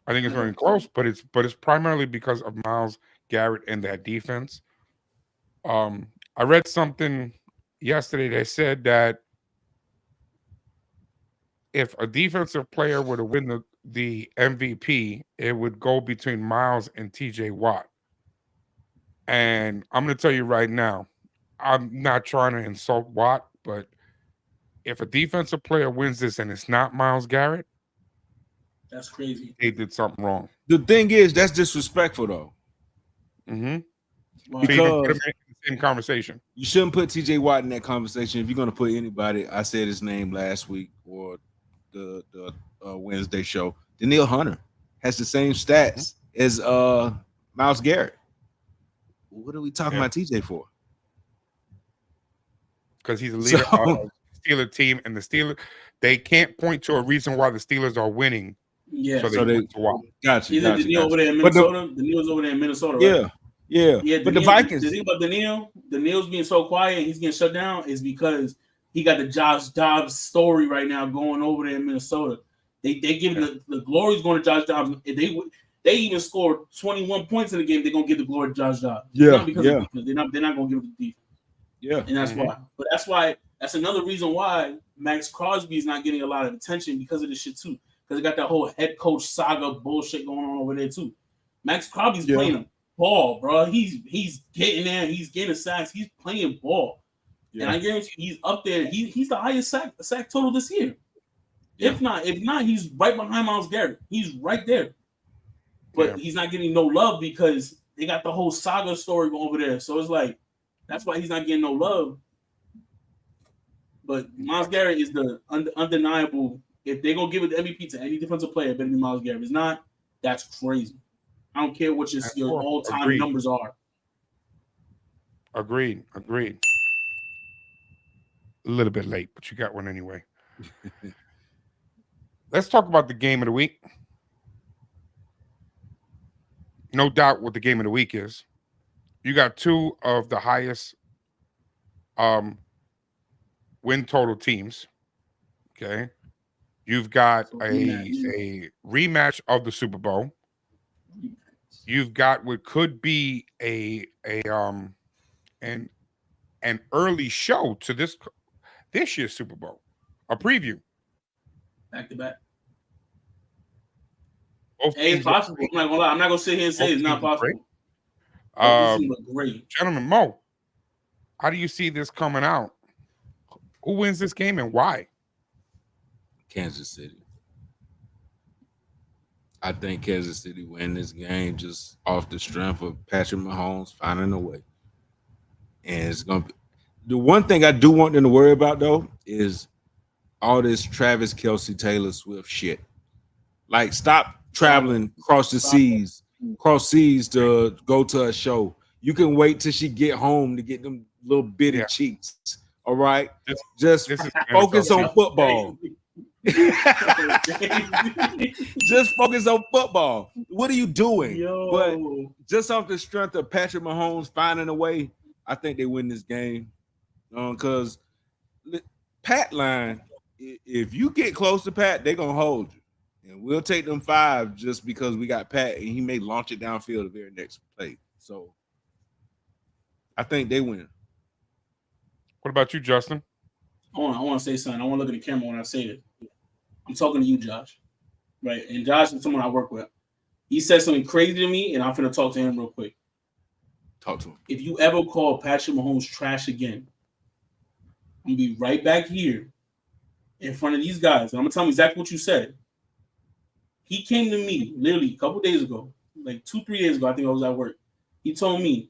I think it's going to be close, but it's primarily because of Myles Garrett and that defense. I read something yesterday that said that if a defensive player were to win the MVP, it would go between Myles and TJ Watt. And I'm going to tell you right now, I'm not trying to insult Watt, but if a defensive player wins this and it's not Myles Garrett, that's crazy. They did something wrong. The thing is, that's disrespectful, though. Mm-hmm. Wow. Because in the same conversation. You shouldn't put TJ Watt in that conversation. If you're going to put anybody, I said his name last week or the Wednesday show. Daniil Hunter has the same stats as Myles Garrett. What are we talking about TJ for? Because he's a leader of the Steelers team, and the Steelers, they can't point to a reason why the Steelers are winning. Yeah, so they point to Watt. Gotcha. Daniil over there in Minnesota. Daniil's over there in Minnesota, right? Yeah. But the Vikings. The thing about Daniil's being so quiet and he's getting shut down is because he got the Josh Dobbs story right now going over there in Minnesota. They give the glory's going to Josh Dobbs. They even scored 21 points in the game. They're gonna give the glory to Josh Dobbs. Yeah, not because of they're not gonna give it to the defense. Yeah, and that's why. But that's another reason why Max Crosby is not getting a lot of attention because of this shit too. Because they got that whole head coach saga bullshit going on over there too. Max Crosby's playing a ball, bro. He's getting there. He's getting sacks. He's playing ball, and I guarantee you, he's up there. He's the highest sack total this year. Yeah. If not, he's right behind Myles Garrett. He's right there. But he's not getting no love because they got the whole saga story over there. So it's like that's why he's not getting no love. But Myles Garrett is the undeniable. If they're gonna give it the MVP to any defensive player, it better be Myles Garrett. If it's not, that's crazy. I don't care what your all-time numbers are. Agreed. A little bit late, but you got one anyway. Let's talk about the game of the week. No doubt what the game of the week is. You got two of the highest win total teams. Okay. You've got a rematch of the Super Bowl. You've got what could be an early show to this year's Super Bowl, a preview. Back to back. Hey, it's possible. I'm not gonna lie. I'm not gonna sit here and say it's not possible. Great. Gentlemen, Mo, how do you see this coming out? Who wins this game and why? Kansas City. I think Kansas City win this game just off the strength of Patrick Mahomes finding a way. And it's gonna be the one thing I do want them to worry about though is all this Travis Kelce Taylor Swift shit. Like, stop traveling across seas to go to a show. You can wait till she get home to get them little bitty cheeks. All right, just focus on football. Just focus on football. What are you doing? But just off the strength of Patrick Mahomes finding a way, I think they win this game. Because Pat line, if you get close to Pat, they're gonna hold you. And we'll take them 5 just because we got Pat, and he may launch it downfield the very next play. So I think they win. What about you, Justin? I want to say something. I want to look at the camera when I say this. I'm talking to you, Josh. Right? And Josh is someone I work with. He said something crazy to me, and I'm going to talk to him real quick. Talk to him. If you ever call Patrick Mahomes trash again, I'm going to be right back here in front of these guys, and I'm going to tell them exactly what you said. He came to me literally a couple days ago, like 2-3 days ago. I think I was at work. He told me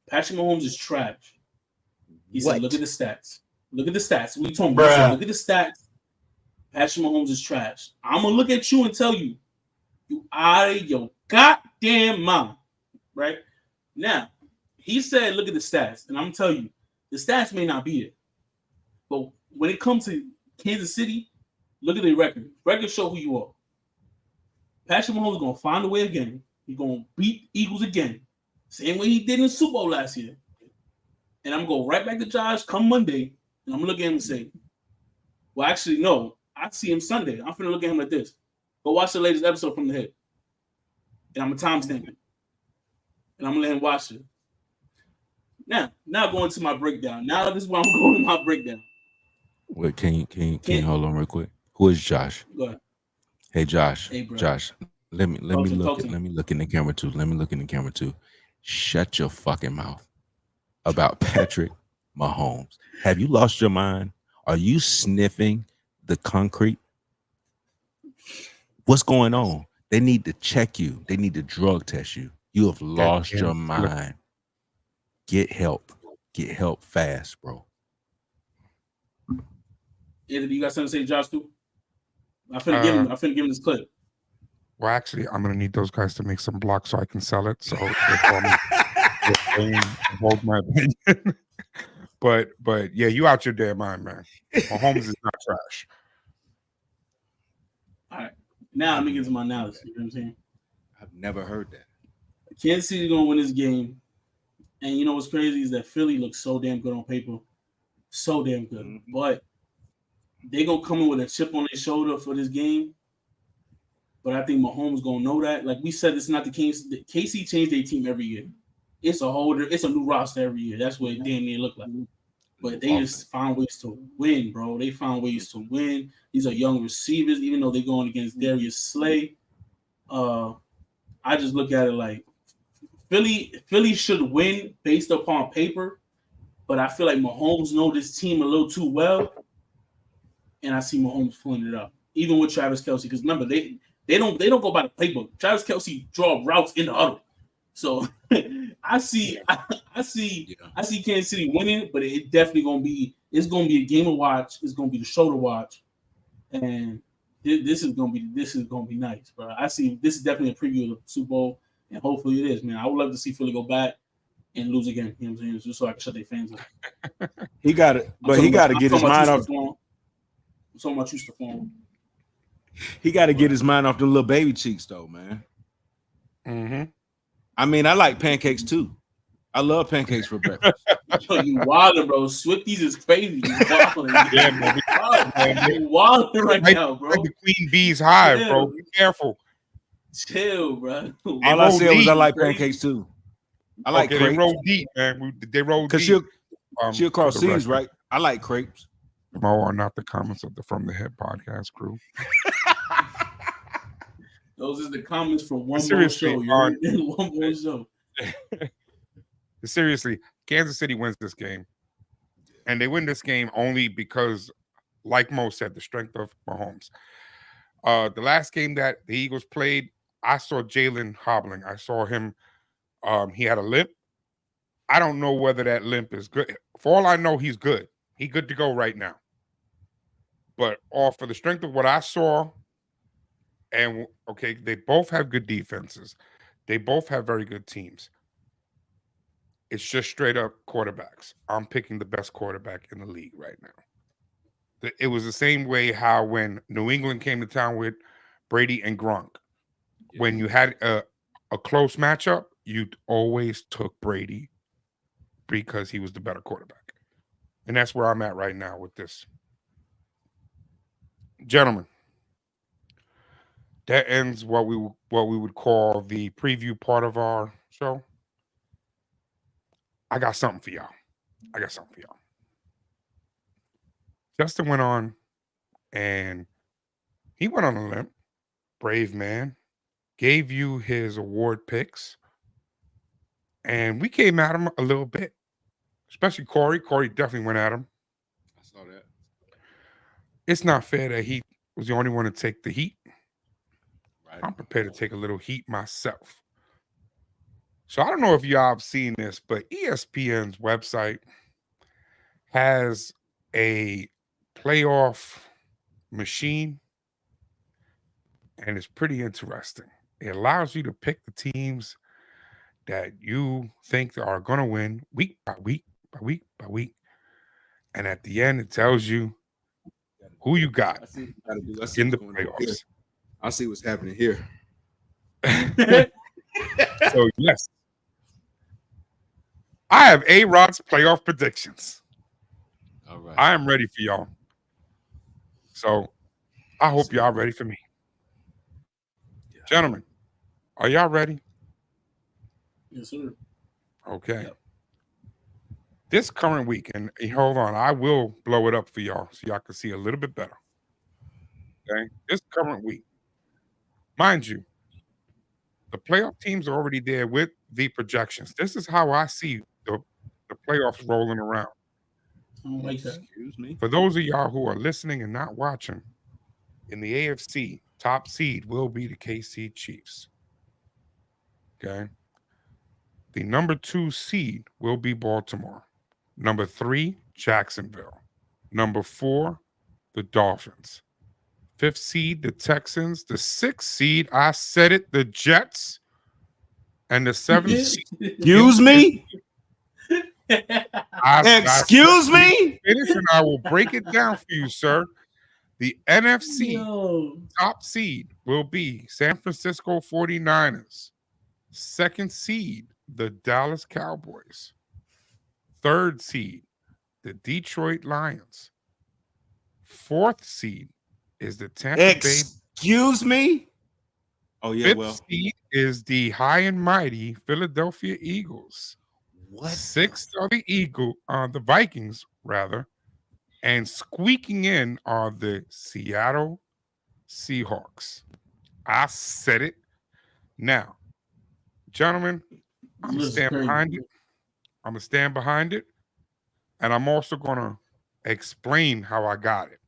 Patrick Mahomes is trash. He said, "Look at the stats. Look at the stats." We told him, said, "Look at the stats. Patrick Mahomes is trash." I'm gonna look at you and tell you, you out of your goddamn mind, right? Now, he said, "Look at the stats," and I'm gonna tell you, the stats may not be it, but when it comes to Kansas City, look at the record. Records show who you are. Patrick Mahomes is going to find a way again. He's going to beat Eagles again. Same way he did in the Super Bowl last year. And I'm going to go right back to Josh come Monday, and I'm going to look at him and say, well, actually, no. I see him Sunday. I'm going to look at him like this. Go watch the latest episode from the head. And I'm going to timestamp it. And I'm going to let him watch it. Now going to my breakdown. Now this is where I'm going to my breakdown. Wait, can you hold on real quick? Who is Josh? Go ahead. Hey Josh. Hey, bro. Josh, let me look in the camera too. Shut your fucking mouth about Patrick Mahomes. Have you lost your mind? Are you sniffing the concrete? What's going on? They need to check you. They need to drug test you. You have lost your mind. Get help. Get help fast, bro. Anthony, you got something to say, Josh, too? I'm finna give him this clip. Well, actually, I'm gonna need those guys to make some blocks so I can sell it. So hold my opinion. but yeah, you out your damn mind, man. Mahomes is not trash. All right, now let me get to my analysis. You know what I'm saying? I've never heard that. Kansas City gonna win this game, and you know what's crazy is that Philly looks so damn good on paper, so damn good, but they gonna come in with a chip on their shoulder for this game. But I think Mahomes gonna know that. Like we said, it's not the case. KC changed their team every year. It's a new roster every year. That's what it damn near look like. But they just find ways to win, bro. They find ways to win. These are young receivers, even though they're going against Darius Slay. I just look at it like Philly should win based upon paper, but I feel like Mahomes know this team a little too well. And I see Mahomes pulling it up, even with Travis Kelce. Because remember, they don't go by the playbook. Travis Kelce draw routes in the huddle. So I see Kansas City winning, but it definitely it's gonna be a game to watch. It's gonna be the show to watch, and this is gonna be nice, bro. I see this is definitely a preview of the Super Bowl, and hopefully it is, man. I would love to see Philly go back and lose again. You know what I'm saying? Just so I can shut their fans up. He got it, but he got to get his mind off. I'm talking about you, Stephon. He got to get his mind off the little baby cheeks, though, man. Mm-hmm. I mean, I like pancakes too. I love pancakes for breakfast. Yo, you wildin', bro. Swifties is crazy. You wildin'. Yeah, man. You wildin' right now, bro. Like the Queen Bee's hive, Chill. bro. Be careful. Chill, bro. All I said was I like pancakes too. I like crepes. They roll deep, man. They roll deep. Because she'll cross seas, right? I like crepes. Mo are not the comments of the From the Hip podcast crew. Those are the comments from one more show. One more show. Seriously, Kansas City wins this game. And they win this game only because, like Mo said, the strength of Mahomes. The last game that the Eagles played, I saw Jalen hobbling. I saw him. He had a limp. I don't know whether that limp is good. For all I know, he's good. He's good to go right now. But off for the strength of what I saw, and okay, they both have good defenses. They both have very good teams. It's just straight up quarterbacks. I'm picking the best quarterback in the league right now. It was the same way how when New England came to town with Brady and Gronk. When you had a close matchup, you always took Brady because he was the better quarterback. And that's where I'm at right now with this. Gentlemen, that ends what we would call the preview part of our show. I got something for y'all. Justin went on, and he went on a limb. Brave man. Gave you his award picks. And we came at him a little bit. Especially Corey. Corey definitely went at him. I saw that. It's not fair that he was the only one to take the heat. Right. I'm prepared to take a little heat myself. So I don't know if y'all have seen this, but ESPN's website has a playoff machine, and it's pretty interesting. It allows you to pick the teams that you think are going to win week by week by week by week. And at the end, it tells you who you got in the playoffs. I see what's happening here. So, yes. I have A-Rod's playoff predictions. All right. I am ready for y'all. So, I hope y'all ready for me. Yeah. Gentlemen, are y'all ready? Yes, sir. Okay. Yep. This current week, and hold on, I will blow it up for y'all so y'all can see a little bit better. Okay? This current week, mind you, the playoff teams are already there with the projections. This is how I see the playoffs rolling around. I don't like that. Excuse me. For those of y'all who are listening and not watching, in the AFC, top seed will be the KC Chiefs. Okay? The number 2 seed will be Baltimore. Number 3, Jacksonville. Number 4, the Dolphins. 5th seed, the Texans. The 6th seed, I said it, the Jets. And the 7th seed. Excuse me? Excuse me? Finish and I will break it down for you, sir. The NFC top seed will be San Francisco 49ers. 2nd seed, the Dallas Cowboys. 3rd seed, the Detroit Lions. 4th seed is the Tampa Bay. Excuse me? Oh, yeah, 5th seed is the high and mighty Philadelphia Eagles. What? 6th are the Vikings, rather. And squeaking in are the Seattle Seahawks. I said it. Now, gentlemen, I'm going to stand behind it. I'm going to stand behind it. And I'm also going to explain how I got it.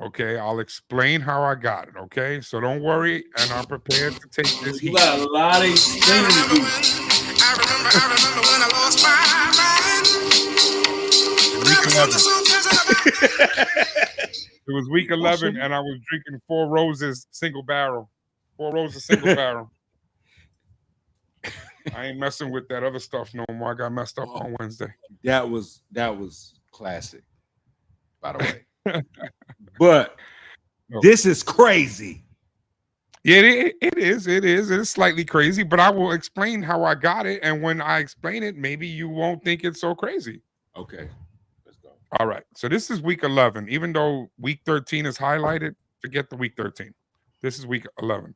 Okay, I'll explain how I got it. Okay, so don't worry, and I'm prepared to take this You heat. got a lot of explaining to do. I remember when I lost my mind. Week There was 11. something so pleasant about It was week 11, and I was drinking Four Roses single barrel. I ain't messing with that other stuff no more. I got messed up on Wednesday. That was classic, by the way. But this is crazy. Yeah, it is. It is. It's slightly crazy, but I will explain how I got it. And when I explain it, maybe you won't think it's so crazy. Okay, let's go. All right. So this is week 11. Even though week 13 is highlighted, forget the week 13. This is week 11.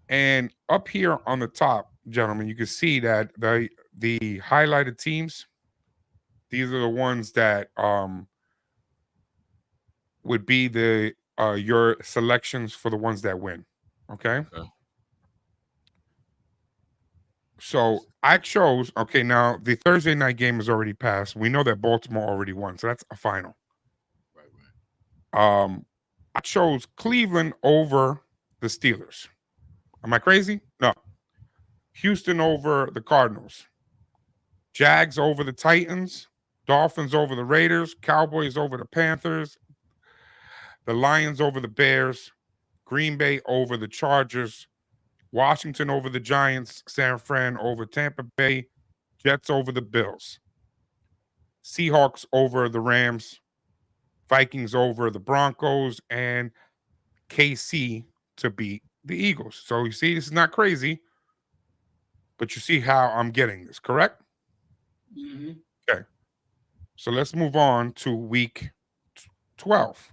And up here on the top, gentlemen, you can see that the highlighted teams, these are the ones that would be the your selections for the ones that win. Okay. So I chose, okay, now the Thursday night game is already passed. We know that Baltimore already won, so that's a final. Right. I chose Cleveland over the Steelers. Am I crazy? No. Houston over the Cardinals. Jags over the Titans. Dolphins over the Raiders. Cowboys over the Panthers. The Lions over the Bears. Green Bay over the Chargers. Washington over the Giants. San Fran over Tampa Bay. Jets over the Bills. Seahawks over the Rams. Vikings over the Broncos. And KC to beat the Eagles. So you see, this is not crazy, but you see how I'm getting this, correct? Mm-hmm. Okay. So let's move on to week 12.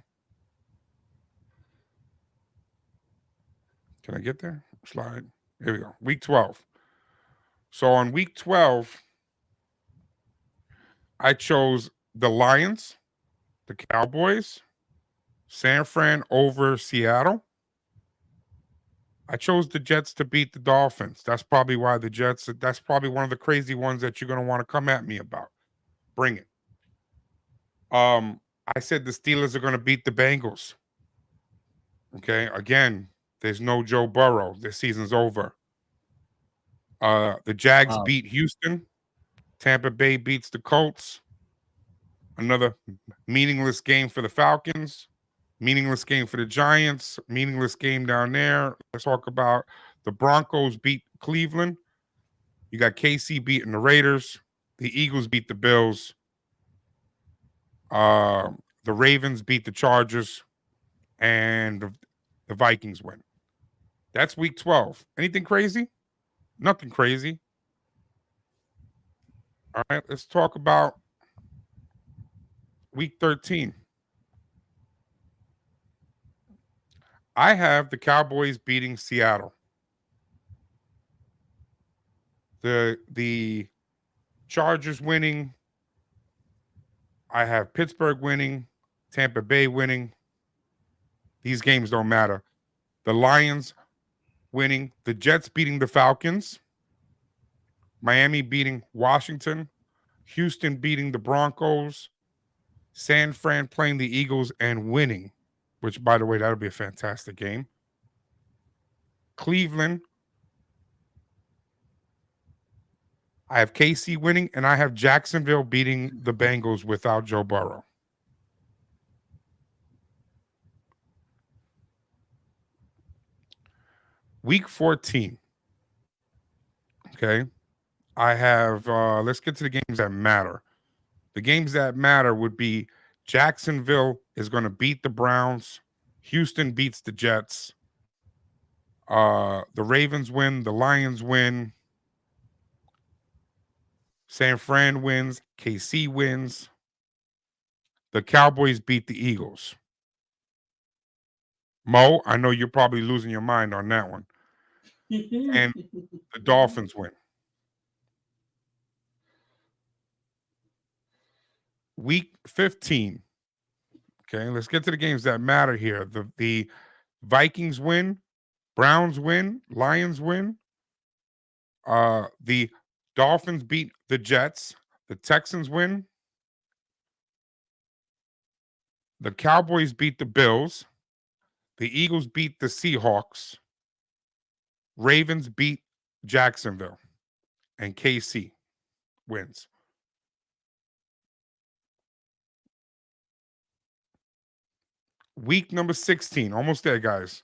Can I get there? Slide. Here we go. Week 12. So on week 12, I chose the Lions, the Cowboys, San Fran over Seattle. I chose the Jets to beat the Dolphins. That's probably why the Jets, that's probably one of the crazy ones that you're going to want to come at me about. Bring it. I said the Steelers are going to beat the Bengals. Okay. Again, there's no Joe Burrow. This season's over. The Jags beat Houston. Tampa Bay beats the Colts. Another meaningless game for the Falcons. Meaningless game for the Giants. Meaningless game down there. Let's talk about the Broncos beat Cleveland. You got KC beating the Raiders. The Eagles beat the Bills. The Ravens beat the Chargers. And the Vikings win. That's week 12. Anything crazy? Nothing crazy. All right, let's talk about week 13. I have the Cowboys beating Seattle. The Chargers winning. I have Pittsburgh winning, Tampa Bay winning. These games don't matter. The Lions winning, the Jets beating the Falcons, Miami beating Washington, Houston beating the Broncos, San Fran playing the Eagles and winning, which, by the way, that'll be a fantastic game. Cleveland, I have KC winning, and I have Jacksonville beating the Bengals without Joe Burrow. Week 14. Okay. I have, let's get to the games that matter. The games that matter would be Jacksonville is going to beat the Browns. Houston beats the Jets. The Ravens win. The Lions win. San Fran wins. KC wins. The Cowboys beat the Eagles. Mo, I know you're probably losing your mind on that one. And the Dolphins win. Week 15. Okay, let's get to the games that matter here. The Vikings win, Browns win, Lions win. The Dolphins beat the Jets. The Texans win. The Cowboys beat the Bills. The Eagles beat the Seahawks. Ravens beat Jacksonville. And KC wins. Week number 16. Almost there, guys.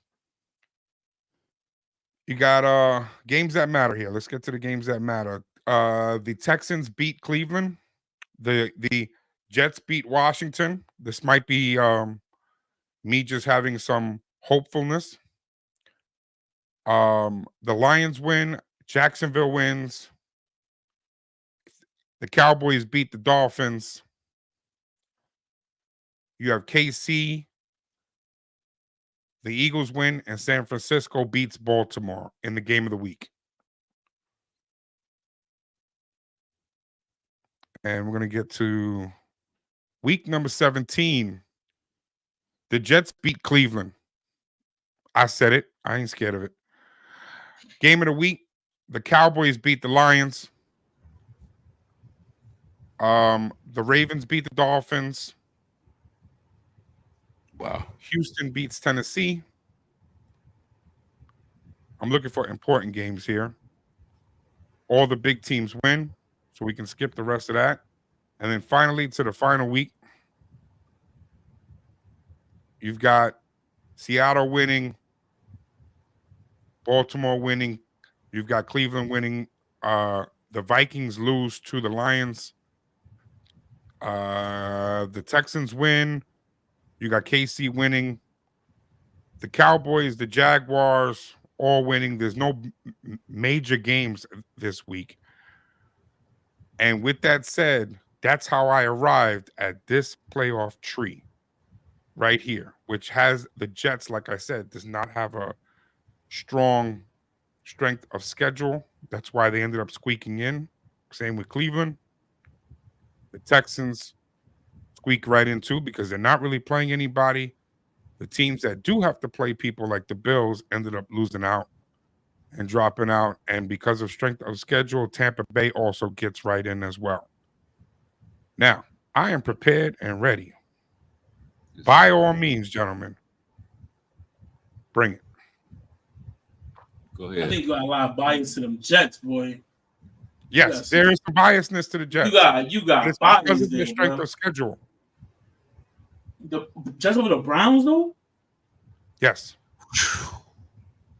You got games that matter here. Let's get to the games that matter. The Texans beat Cleveland. The Jets beat Washington. This might be me just having some hopefulness. The Lions win. Jacksonville wins. The Cowboys beat the Dolphins. You have KC. The Eagles win, and San Francisco beats Baltimore in the game of the week. And we're going to get to week number 17. The Jets beat Cleveland. I said it. I ain't scared of it. Game of the week. The Cowboys beat the Lions. The Ravens beat the Dolphins. Wow. Houston beats Tennessee. I'm looking for important games here. All the big teams win, so we can skip the rest of that. And then finally, to the final week, you've got Seattle winning, Baltimore winning. You've got Cleveland winning. The Vikings lose to the Lions. The Texans win. You got KC winning. The Cowboys, the Jaguars, all winning. There's no major games this week. And with that said, that's how I arrived at this playoff tree right here, which has the Jets, like I said, does not have a strong strength of schedule. That's why they ended up squeaking in. Same with Cleveland. The Texans squeak right in too because they're not really playing anybody. The teams that do have to play people like the Bills ended up losing out and dropping out. And because of strength of schedule, Tampa Bay also gets right in as well. Now, I am prepared and ready. By all means, gentlemen, bring it. Go I ahead. think you got a lot of bias to them Jets, boy. Yes, there is some biasness to the Jets. You But got it's because bias of the there, strength bro. of schedule. The Jets over the Browns, though. Yes.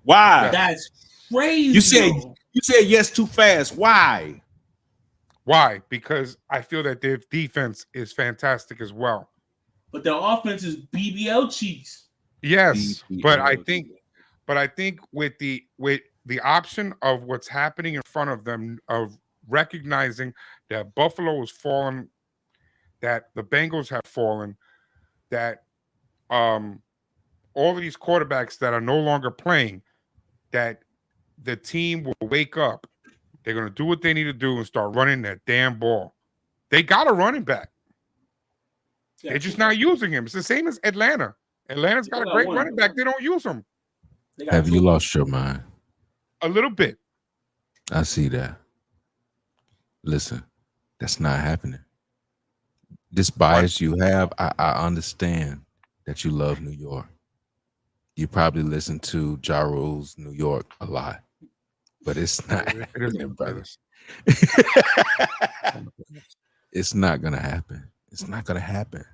Why? That's crazy. You said yes too fast. Why? Why? Because I feel that their defense is fantastic as well. But their offense is BBL cheese. Yes, but I think with the option of what's happening in front of them, of recognizing that Buffalo has fallen, that the Bengals have fallen, that all of these quarterbacks that are no longer playing, that the team will wake up. They're going to do what they need to do and start running that damn ball. They got a running back. Yeah, They're just not using him. It's the same as Atlanta. Atlanta's got a great running back. They don't use him. Have you lost your mind? A little bit. I see that. Listen, that's not happening. This bias you have, I understand that you love New York. You probably listen to Ja Rule's New York a lot, but it's not happening, brother. It's not gonna happen. It's not gonna happen.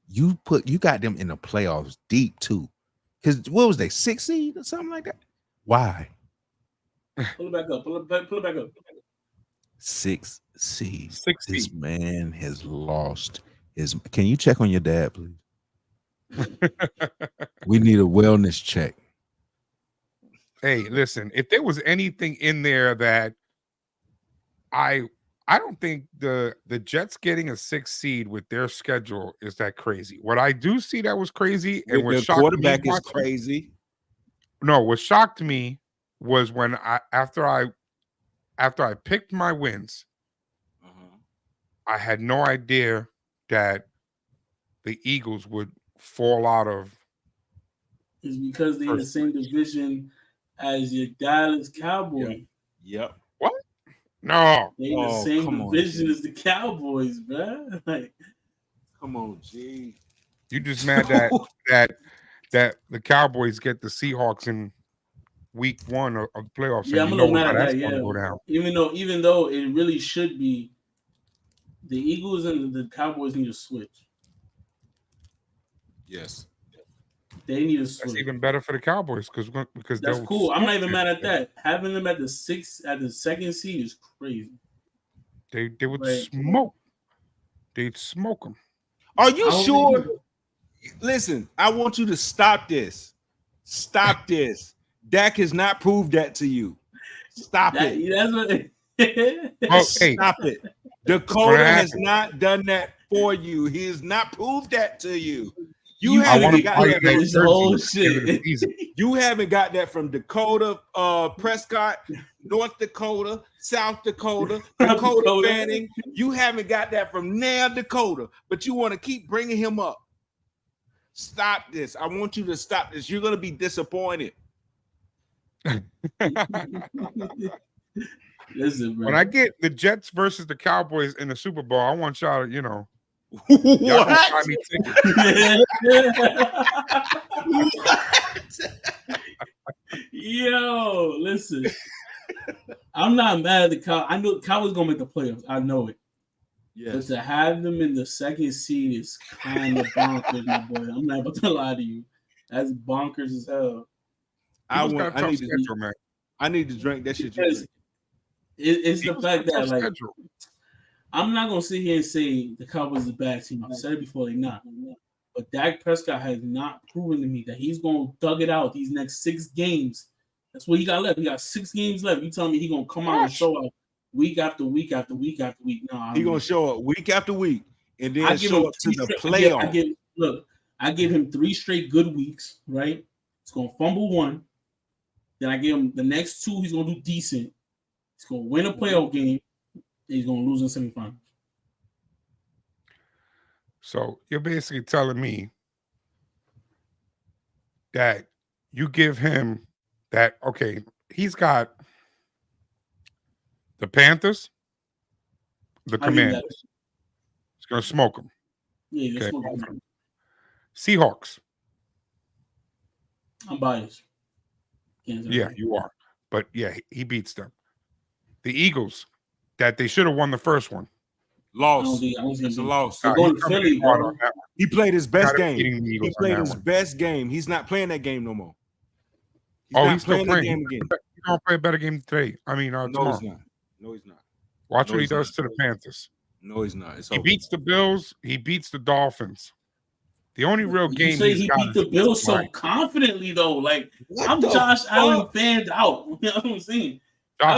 You got them in the playoffs deep too. Because what was they, 6 seed or something like that? Why? Pull it back up. Pull it back up. 6 seed. 6 This seed. man has lost his. Can you check on your dad, please? We need a wellness check. Hey, listen, if there was anything in there that I don't think the Jets getting a 6 seed with their schedule is that crazy. What I do see that was crazy and what The shocked quarterback me is crazy. No, what shocked me was when after I picked my wins, I had no idea that the Eagles would fall out of. It's because they're in the same division as your Dallas Cowboys. Yep. What? No. They're in the same division as the Cowboys, man. Like, come on, G. You just mad that the Cowboys get the Seahawks in week 1 of the playoffs. Yeah, and I'm you a know little mad how at that's that. going to Yeah, go down. even though it really should be, the Eagles and the Cowboys need to switch. Yes. They need to That's switch. even better for the Cowboys because That's they'll cool. I'm not even smoke mad at them. that. Having them at the second seed is crazy. They would Right. smoke. They'd smoke them. Are you I hope they sure? do. Listen, I want you to stop this. Stop this. Dak has not proved that to you. Stop it. That's what. Oh, hey, Stop it. Dakota has not done that for you. He has not proved that to you. You I want haven't to got buy you that that from this jersey whole at the end of the shit. season. you haven't got that from Dakota, Prescott, North Dakota, South Dakota, Dakota Fanning. You haven't got that from now Dakota, but you want to keep bringing him up. Stop this. I want you to stop this. You're going to be disappointed. Listen, bro. When I get the Jets versus the Cowboys in the Super Bowl, I want y'all to, y'all gonna buy What? me tickets. Yo, listen. I'm not mad at the Cow. I know the Cowboys gonna make the playoffs. I know it. But Yes. to have them in the second seed is kind of bonkers, my boy. I'm not about to lie to you. That's bonkers as hell. I Eagles got a tough need schedule, man. I need to drink that shit. Because it's the Eagles got fact a tough that, like, schedule. I'm not gonna sit here and say the Cowboys is a bad team. I've said it before, they're not. But Dak Prescott has not proven to me that he's gonna thug it out these next 6 games. That's what he got left. He got 6 games left. You tell me he gonna come out and show up week after week after week after week? No, He gonna show up week after week and then I give show him up to the 3 playoff. I give him 3 straight good weeks. Right? He's gonna fumble 1. Then I give him the next 2. He's gonna do decent. He's gonna win a playoff game. And he's gonna lose in semifinals. So you're basically telling me that you give him that, okay, he's got the Panthers, the I give that. Commanders. He's going to smoke them. Yeah, that's Okay. what Seahawks. I'm biased. Yeah, you are. But yeah, he beats them. The Eagles, that they should have won the first one. Loss. It's a loss. They're going to Philly, bro. He played his best Gotta game. beating the He Eagles on played that his one. best game. He's not playing that game no more. He's still that playing. game again. He's going to play a better game today. I mean, No, tomorrow. he's not. No, he's not. Watch No, what he he's does not. to the Panthers. No, he's not. It's He over. beats the Bills. He beats the Dolphins. The only real You game say he's he got beat is the Bills so right. confidently, though. Like, What I'm the Josh fuck? Allen fanned out. You know what I'm saying? I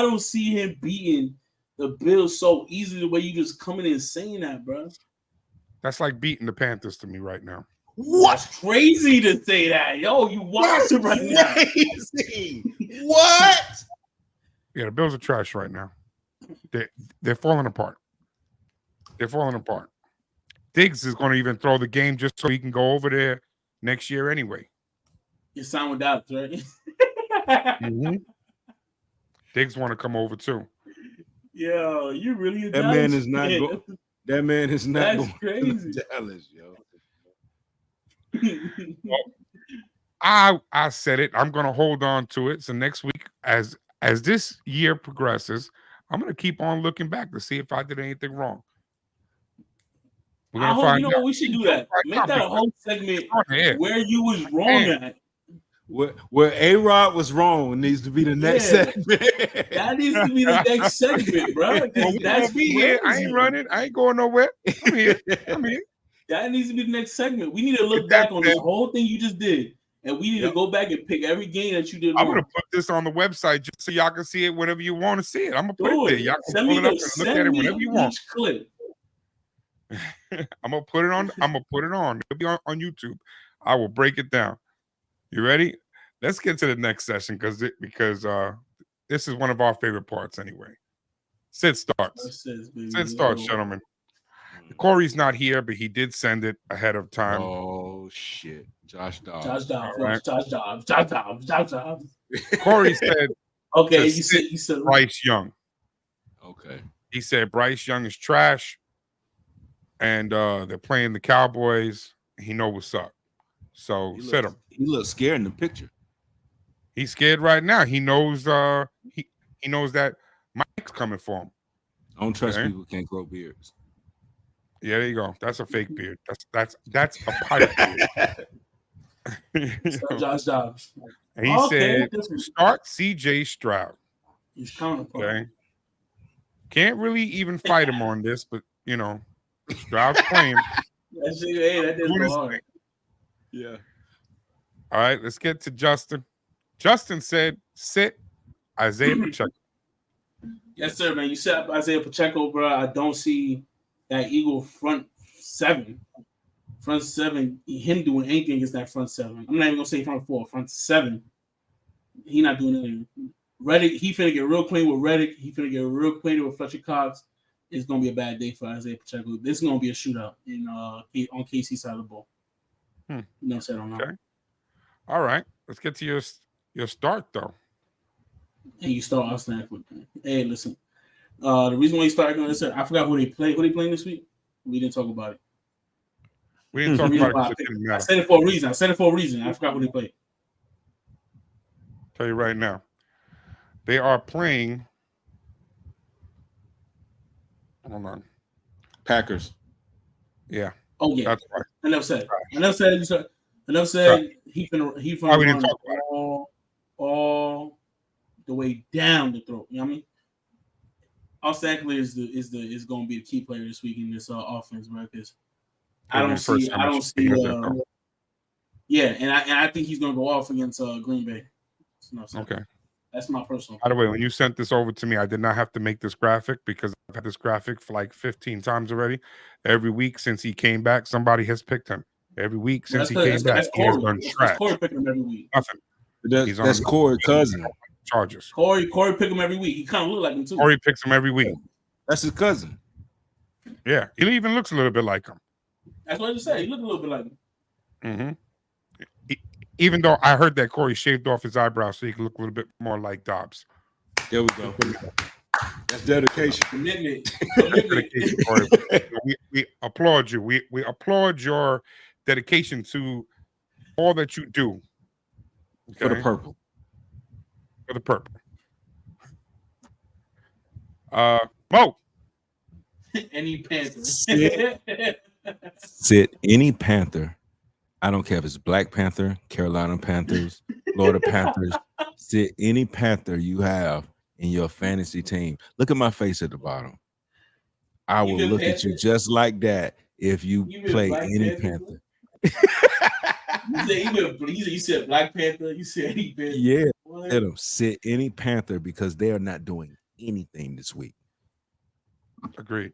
don't see him beating the Bills so easily the way you just coming in and saying that, bro. That's like beating the Panthers to me right now. That's crazy to say that. Yo, you wild right now. Crazy. What? Yeah, the Bills are trash right now. They're falling apart. They're falling apart. Diggs is going to even throw the game just so he can go over there next year anyway. You sound with that, right? Mm-hmm. Diggs want to come over too. Yo, you really That man is not going. That man is not That's going crazy. to Dallas, yo. I said it. I'm going to hold on to it. So next week, as this year progresses, I'm going to keep on looking back to see if I did anything wrong. We're going to find out. What we should do that. Make that a whole segment where you was wrong at. Where A-Rod was wrong needs to be the next segment. That needs to be the next segment, bro. Well, that's be here. I ain't running. I ain't going nowhere. I'm here. That needs to be the next segment. We need to look back on this whole thing you just did, and we need to go back and pick every game that you did wrong. I'm gonna put this on the website just so y'all can see it whenever you want to see it. I'm gonna put it there. Y'all can pull it up and look at it whenever you want. Clip. I'm gonna put it on. It'll be on YouTube. I will break it down. You ready? Let's get to the next session because this is one of our favorite parts anyway. Sid starts. Sid starts, gentlemen. Corey's not here, but he did send it ahead of time. Oh shit, Josh Dobbs. Josh Dobbs. Corey said, "Okay, you said Bryce Young." Okay. He said Bryce Young is trash, and they're playing the Cowboys. He know what's up, so sit him. He looks scared in the picture. He's scared right now. He knows he knows that Mike's coming for him. I don't trust Okay. people who can't grow beards. Yeah, there you go. That's a fake beard. That's a pirate beard. So Josh Dobbs. And he said, start CJ Stroud. He's counterpart. Okay. Can't really even fight him on this, but you know, Stroud's playing. That shit, hey, that didn't go hard. Yeah. All right, let's get to Justin. Justin said, sit Isaiah Pacheco. Yes, sir, man. You set up Isaiah Pacheco, bro. I don't see that Eagle front seven, him doing anything against that front seven. I'm not even gonna say front four, front seven. He not doing anything. Reddick, he finna get real clean with Reddick. He finna get real clean with Fletcher Cox. It's gonna be a bad day for Isaiah Pacheco. This is gonna be a shootout on KC side of the ball. No said on that. Okay. All right, let's get to your start though. And you start Austin Eckler. Hey, listen. The reason why you started on this, I forgot who they play. Who they playing this week? We didn't talk about it. We didn't talk about it. I said it for a reason. I forgot who they played. Tell you right now. They are playing. Hold on. Packers. Yeah. Oh yeah. That's right. Enough said. He finna run all the way down the throat. You know what I mean? Austin Eckler is going to be the key player this week in this offense, bro. Because I don't see. Yeah, and I think he's going to go off against Green Bay. Okay. That's my personal. By the way, when you sent this over to me, I did not have to make this graphic because I've had this graphic for like 15 times already. Every week since he came back, somebody has picked him. Every week since he came back, he has done trash. Corey picked him every week. Nothing. That's Corey's cousin. Chargers. Corey picked him every week. He kind of look like him too. Corey picks him every week. That's his cousin. Yeah, he even looks a little bit like him. That's what I just said. He looked a little bit like him. Mm-hmm. Even though I heard that Corey shaved off his eyebrows so he could look a little bit more like Dobbs. There we go. That's dedication. Commitment. Dedication, Corey. We applaud you. We applaud your dedication to all that you do. Okay? For the purple. For the purple. Mo. Any Panther. Sit any Panther. I don't care if it's Black Panther, Carolina Panthers, Florida Panthers. Sit any Panther you have in your fantasy team. Look at my face at the bottom. I will look at you just like that if you play any Panther. You said Black Panther. You said any Panther. Yeah. Let them sit any Panther because they are not doing anything this week. Agreed.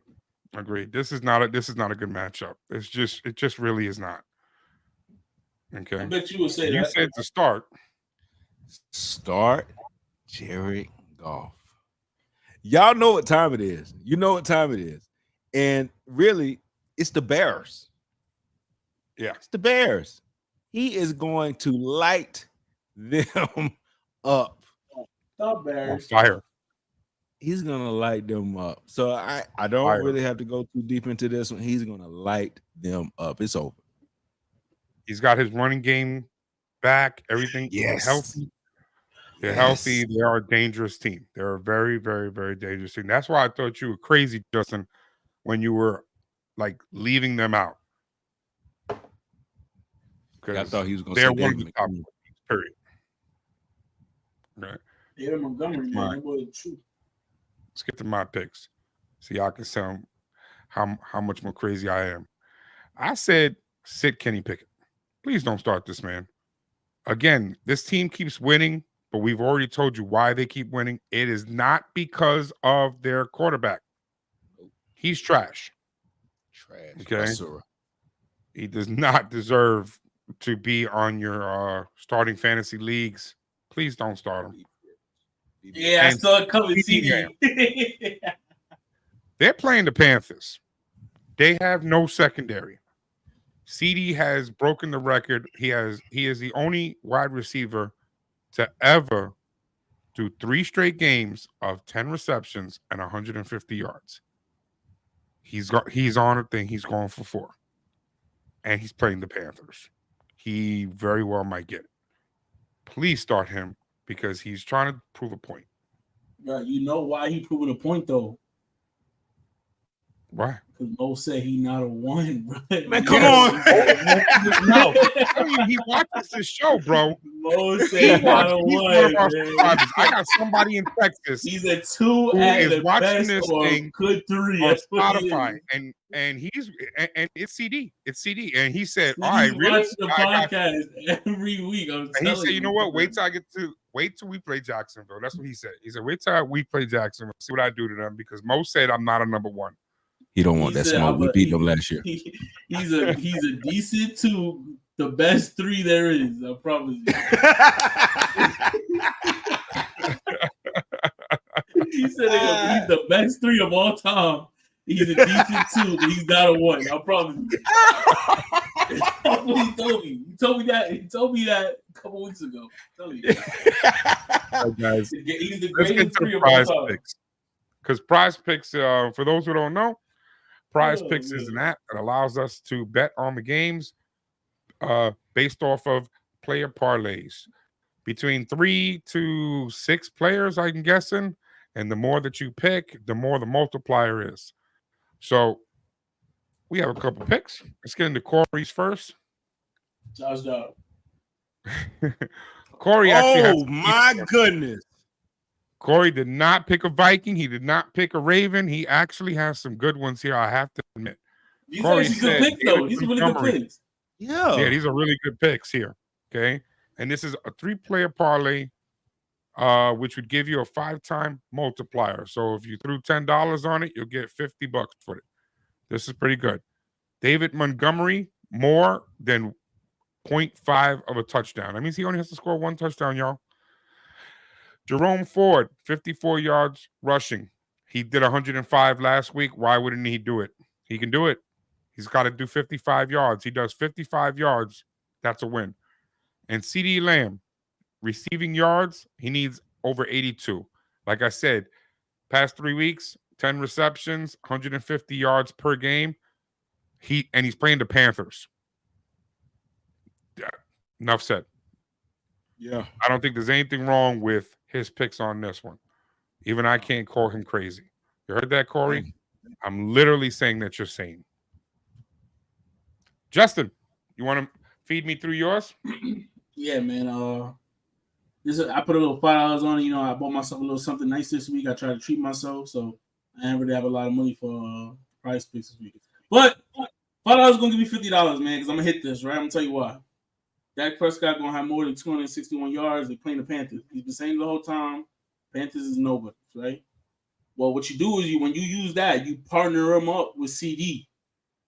This is not a good matchup. It just really is not. Okay. I bet you would say you that. said to start. Start Jared Goff. Y'all know what time it is. You know what time it is. And really, it's the Bears. Yeah. It's the Bears. He is going to light them up. The Bears. On fire. He's going to light them up. So I don't really have to go too deep into this one. He's going to light them up. It's over. He's got his running game back. Everything is healthy. They're healthy. They are a dangerous team. They're a very, very, very dangerous team. That's why I thought you were crazy, Justin, when you were like leaving them out. I thought he was going to they're one of the top teams, period. Right. Yeah, Montgomery, man. Let's get to my picks. So y'all can sound how much more crazy I am. I said sit Kenny Pickett. Please don't start this man. Again, this team keeps winning, but we've already told you why they keep winning. It is not because of their quarterback. He's trash. Okay. He does not deserve to be on your starting fantasy leagues. Please don't start him. Yeah, I saw it coming. They're playing the Panthers. They have no secondary. CD has broken the record. He is the only wide receiver to ever do 3 straight games of 10 receptions and 150 yards. He's on a thing. He's going for 4. And he's playing the Panthers. He very well might get it. Please start him because he's trying to prove a point. Right, you know why he proving a point though? Why? Because Mo said he not a 1, bro. Man, come on. No, he watches this show, bro. Mo said He's he not a one of 1, our man. subscribers. I got somebody in Texas He's a 2 who at is the watching best this or thing good 3. on That's what he Spotify, is. and he's and it's CD. It's CD, and he said, He's "All right, really?" watching the podcast every week. I'm And he telling said, "You know what? Wait till we play Jacksonville." That's what he said. He said, "Wait till we play Jacksonville. See what I do to them." Because Mo said I'm not a number 1. He don't want that smoke. We beat them last year. He's a decent 2, the best 3 there is. I promise you. He said he's the best 3 of all time. He's a decent 2, but he's not a 1. I promise you. That's what he told me. He told me that a couple weeks ago. I'm telling you. Right, guys, He's the let's get greatest to 3 the of all Prize time. Picks. Because Prize Picks, for those who don't know, Prize Oh, Picks man. is an app that allows us to bet on the games based off of player parlays. Between 3 to 6 players, I'm guessing. And the more that you pick, the more the multiplier is. So we have a couple picks. Let's get into Corey's first. Josh Dog. Corey actually has my goodness. Corey did not pick a Viking. He did not pick a Raven. He actually has some good ones here, I have to admit. These Corey are actually good said picks, though. David These are really Montgomery. good picks. Yeah, these are really good picks here. Okay. And this is a 3-player parlay, which would give you a 5-time multiplier. So if you threw $10 on it, you'll get $50 for it. This is pretty good. David Montgomery, more than 0.5 of a touchdown. That means he only has to score 1 touchdown, y'all. Jerome Ford, 54 yards rushing. He did 105 last week. Why wouldn't he do it? He can do it. He's got to do 55 yards. He does 55 yards. That's a win. And CD Lamb, receiving yards, he needs over 82. Like I said, past 3 weeks, 10 receptions, 150 yards per game. He's playing the Panthers. Yeah, enough said. Yeah. I don't think there's anything wrong with his picks on this one. Even I can't call him crazy. You heard that, Corey? I'm literally saying that you're sane. Justin, you want to feed me through yours? Yeah, man. I put a little $5 on it. You know, I bought myself a little something nice this week. I tried to treat myself, so I didn't really have a lot of money for Prize Picks this week. But $5 is gonna give me $50, man, because I'm gonna hit this, right? I'm gonna tell you why. Dak Prescott gonna have more than 261 yards. They're playing the Panthers. He's been saying the whole time, Panthers is nobody, right? Well, what you do is when you use that, you partner him up with CD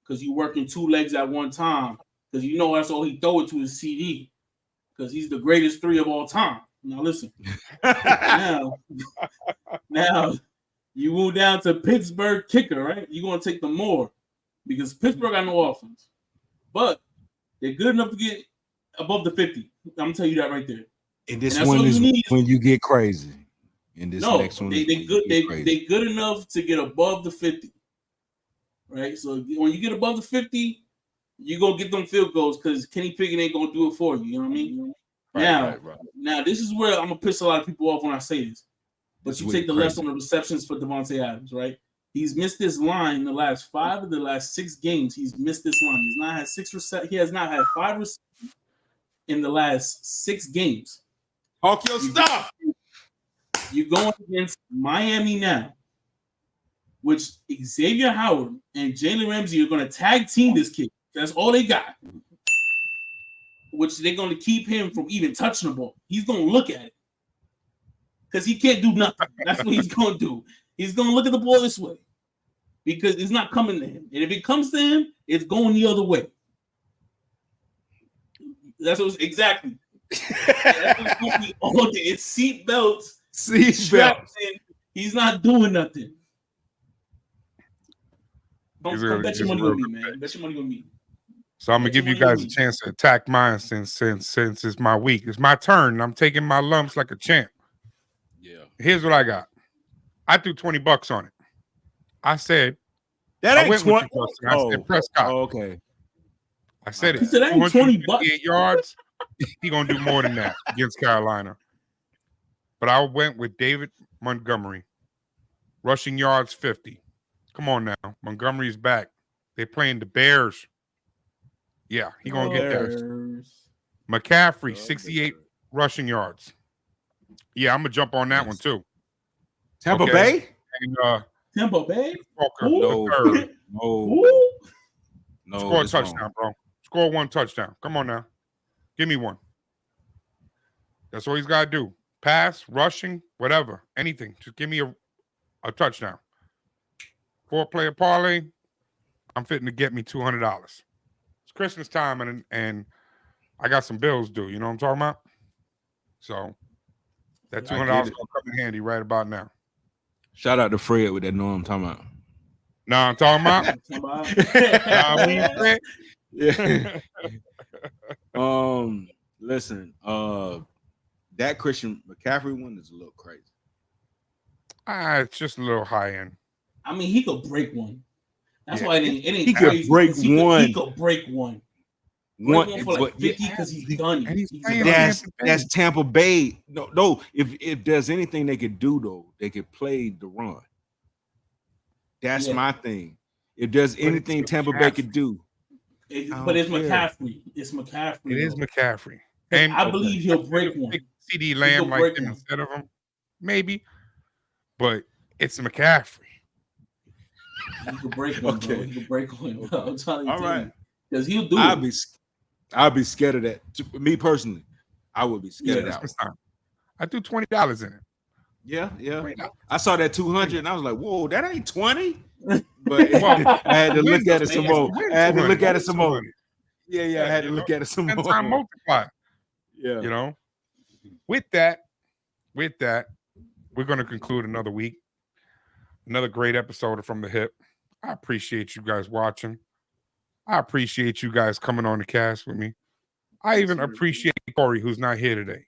because you working 2 legs at one time. Because you know that's all he throw it to is CD. Because he's the greatest 3 of all time. Now listen. now you move down to Pittsburgh kicker, right? You're gonna take the more because Pittsburgh got no offense, but they're good enough to get above the 50. I'm gonna tell you that right there. And this one is when you get crazy. And this next one, they good enough to get above the 50, right? So when you get above the 50, you gonna get them field goals because Kenny Pickett ain't gonna do it for you. You know what I mean? Now this is where I'm gonna piss a lot of people off when I say this. But you take the less on the receptions for Devontae Adams, right? He's missed this line in the last 5 of the last 6 games. He's missed this line. He's not had 6 He has not had 5 receptions in the last 6 games. Hawk your stuff. You're going against Miami now, which Xavier Howard and Jalen Ramsey are going to tag team this kid. That's all they got. Which they're going to keep him from even touching the ball. He's going to look at it because he can't do nothing. That's what he's going to do. He's going to look at the ball this way because it's not coming to him. And if it comes to him, it's going the other way. That's what exactly. That's what's going to be all day. It's seat belts. He's not doing nothing. Don't bet your money with me, man. Bet your money with me. So I'm gonna give you guys a chance to attack mine since it's my week. It's my turn. I'm taking my lumps like a champ. Yeah. Here's what I got. I threw $20 on it. I said That I ain't went with 20. you, Justin. I said Prescott. Okay. I said He it. said, "That ain't 20 bucks." 258 yards. He gonna do more than that against Carolina. But I went with David Montgomery. Rushing yards 50. Come on now. Montgomery's back. They playing the Bears. Yeah, he gonna get that. Bears. McCaffrey, 68 rushing yards. Yeah, I'm gonna jump on that one too. Tampa Okay. Bay? And Tampa Bay. Walker, Who? No. the third. Who? No. Score a it's touchdown, wrong. bro. Score one touchdown. Come on now. Give me one. That's all he's got to do. Pass, rushing, whatever, anything. Just give me a touchdown. 4-player parlay. I'm fitting to get me $200. It's Christmas time, and I got some bills due. You know what I'm talking about? So that $200 gonna come in handy right about now. Shout out to Fred with that know I'm talking about. Nah, I'm talking about. Yeah. Listen, that Christian McCaffrey one is a little crazy. It's just a little high end. I mean, he could break one. That's why it ain't He crazy. could break one. He could break one. One For like 50 because he's done. And he's He's playing done. That's Tampa Bay. No. If there's anything they could do though, they could play the run. That's my thing. If there's anything Tampa Bay could do, but it's McCaffrey. It's McCaffrey. It is McCaffrey, and I believe he'll break one. CD Lamb like him instead of him, maybe. But it's McCaffrey. He could break one. Bro. He could break one. Bro. I'm telling you. All right. Because he'll do it. I'd be scared of that. Me personally, I would be scared of that. I do $20 in it. Yeah. I saw that 200 and I was like, whoa, that ain't 20. But I had to look at it some more. Yeah, I had to look at it some more. Time multiply. Yeah. You know, with that, we're going to conclude another week. Another great episode of From the Hip. I appreciate you guys watching. I appreciate you guys coming on the cast with me. I even appreciate Corey, who's not here today.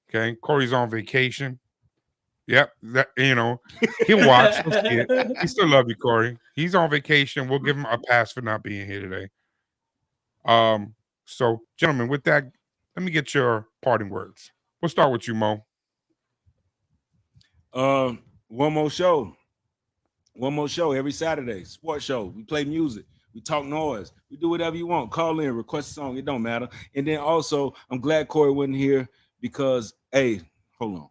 Okay, Corey's on vacation. Yep, he'll watch. He'll see it. We still love you, Corey. He's on vacation. We'll give him a pass for not being here today. So, gentlemen, with that, let me get your parting words. We'll start with you, Mo. One more show every Saturday. Sports show. We play music. We talk noise. We do whatever you want. Call in, request a song. It don't matter. And then also, I'm glad Corey wasn't here because, hey, hold on.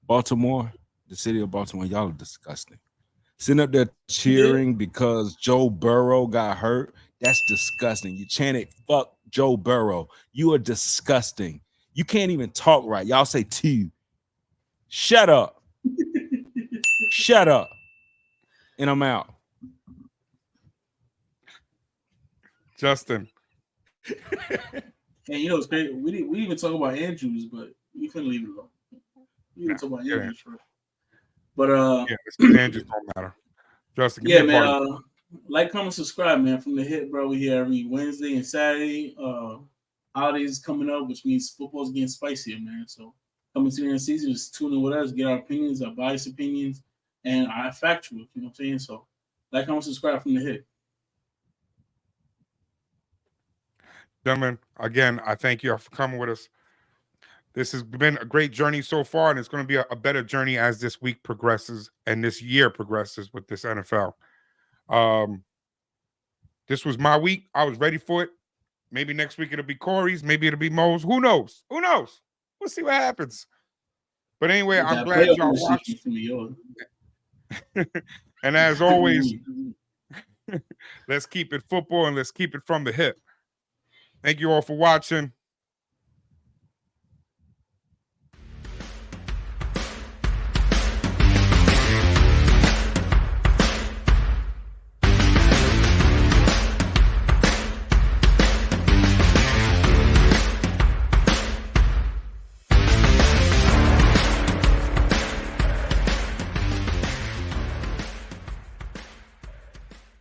Baltimore, the city of Baltimore, y'all are disgusting. Sitting up there cheering because Joe Burrow got hurt. That's disgusting. You chanted, fuck Joe Burrow. You are disgusting. You can't even talk right. Y'all say T. Shut up. Shut up. And I'm out. Justin. And it's crazy. We didn't even talk about Andrews, but we couldn't leave it alone. We didn't talk about Andrews first. But Andrews don't matter. Justin, give me a man. Like, comment, subscribe, man. From the Hit, bro. We here every Wednesday and Saturday. Holidays coming up, which means football's getting spicier, man. So coming to the end of the season, just tune in with us, get our opinions, our biased opinions, and our factual. You know what I'm saying? So like, comment, subscribe from the Hit. Gentlemen, again, I thank you all for coming with us. This has been a great journey so far, and it's going to be a better journey as this week progresses and this year progresses with this NFL. This was my week. I was ready for it. Maybe next week it'll be Corey's. Maybe it'll be Mo's. Who knows? We'll see what happens. But anyway, I'm glad y'all watched. And as always, let's keep it football and let's keep it from the hip. Thank you all for watching.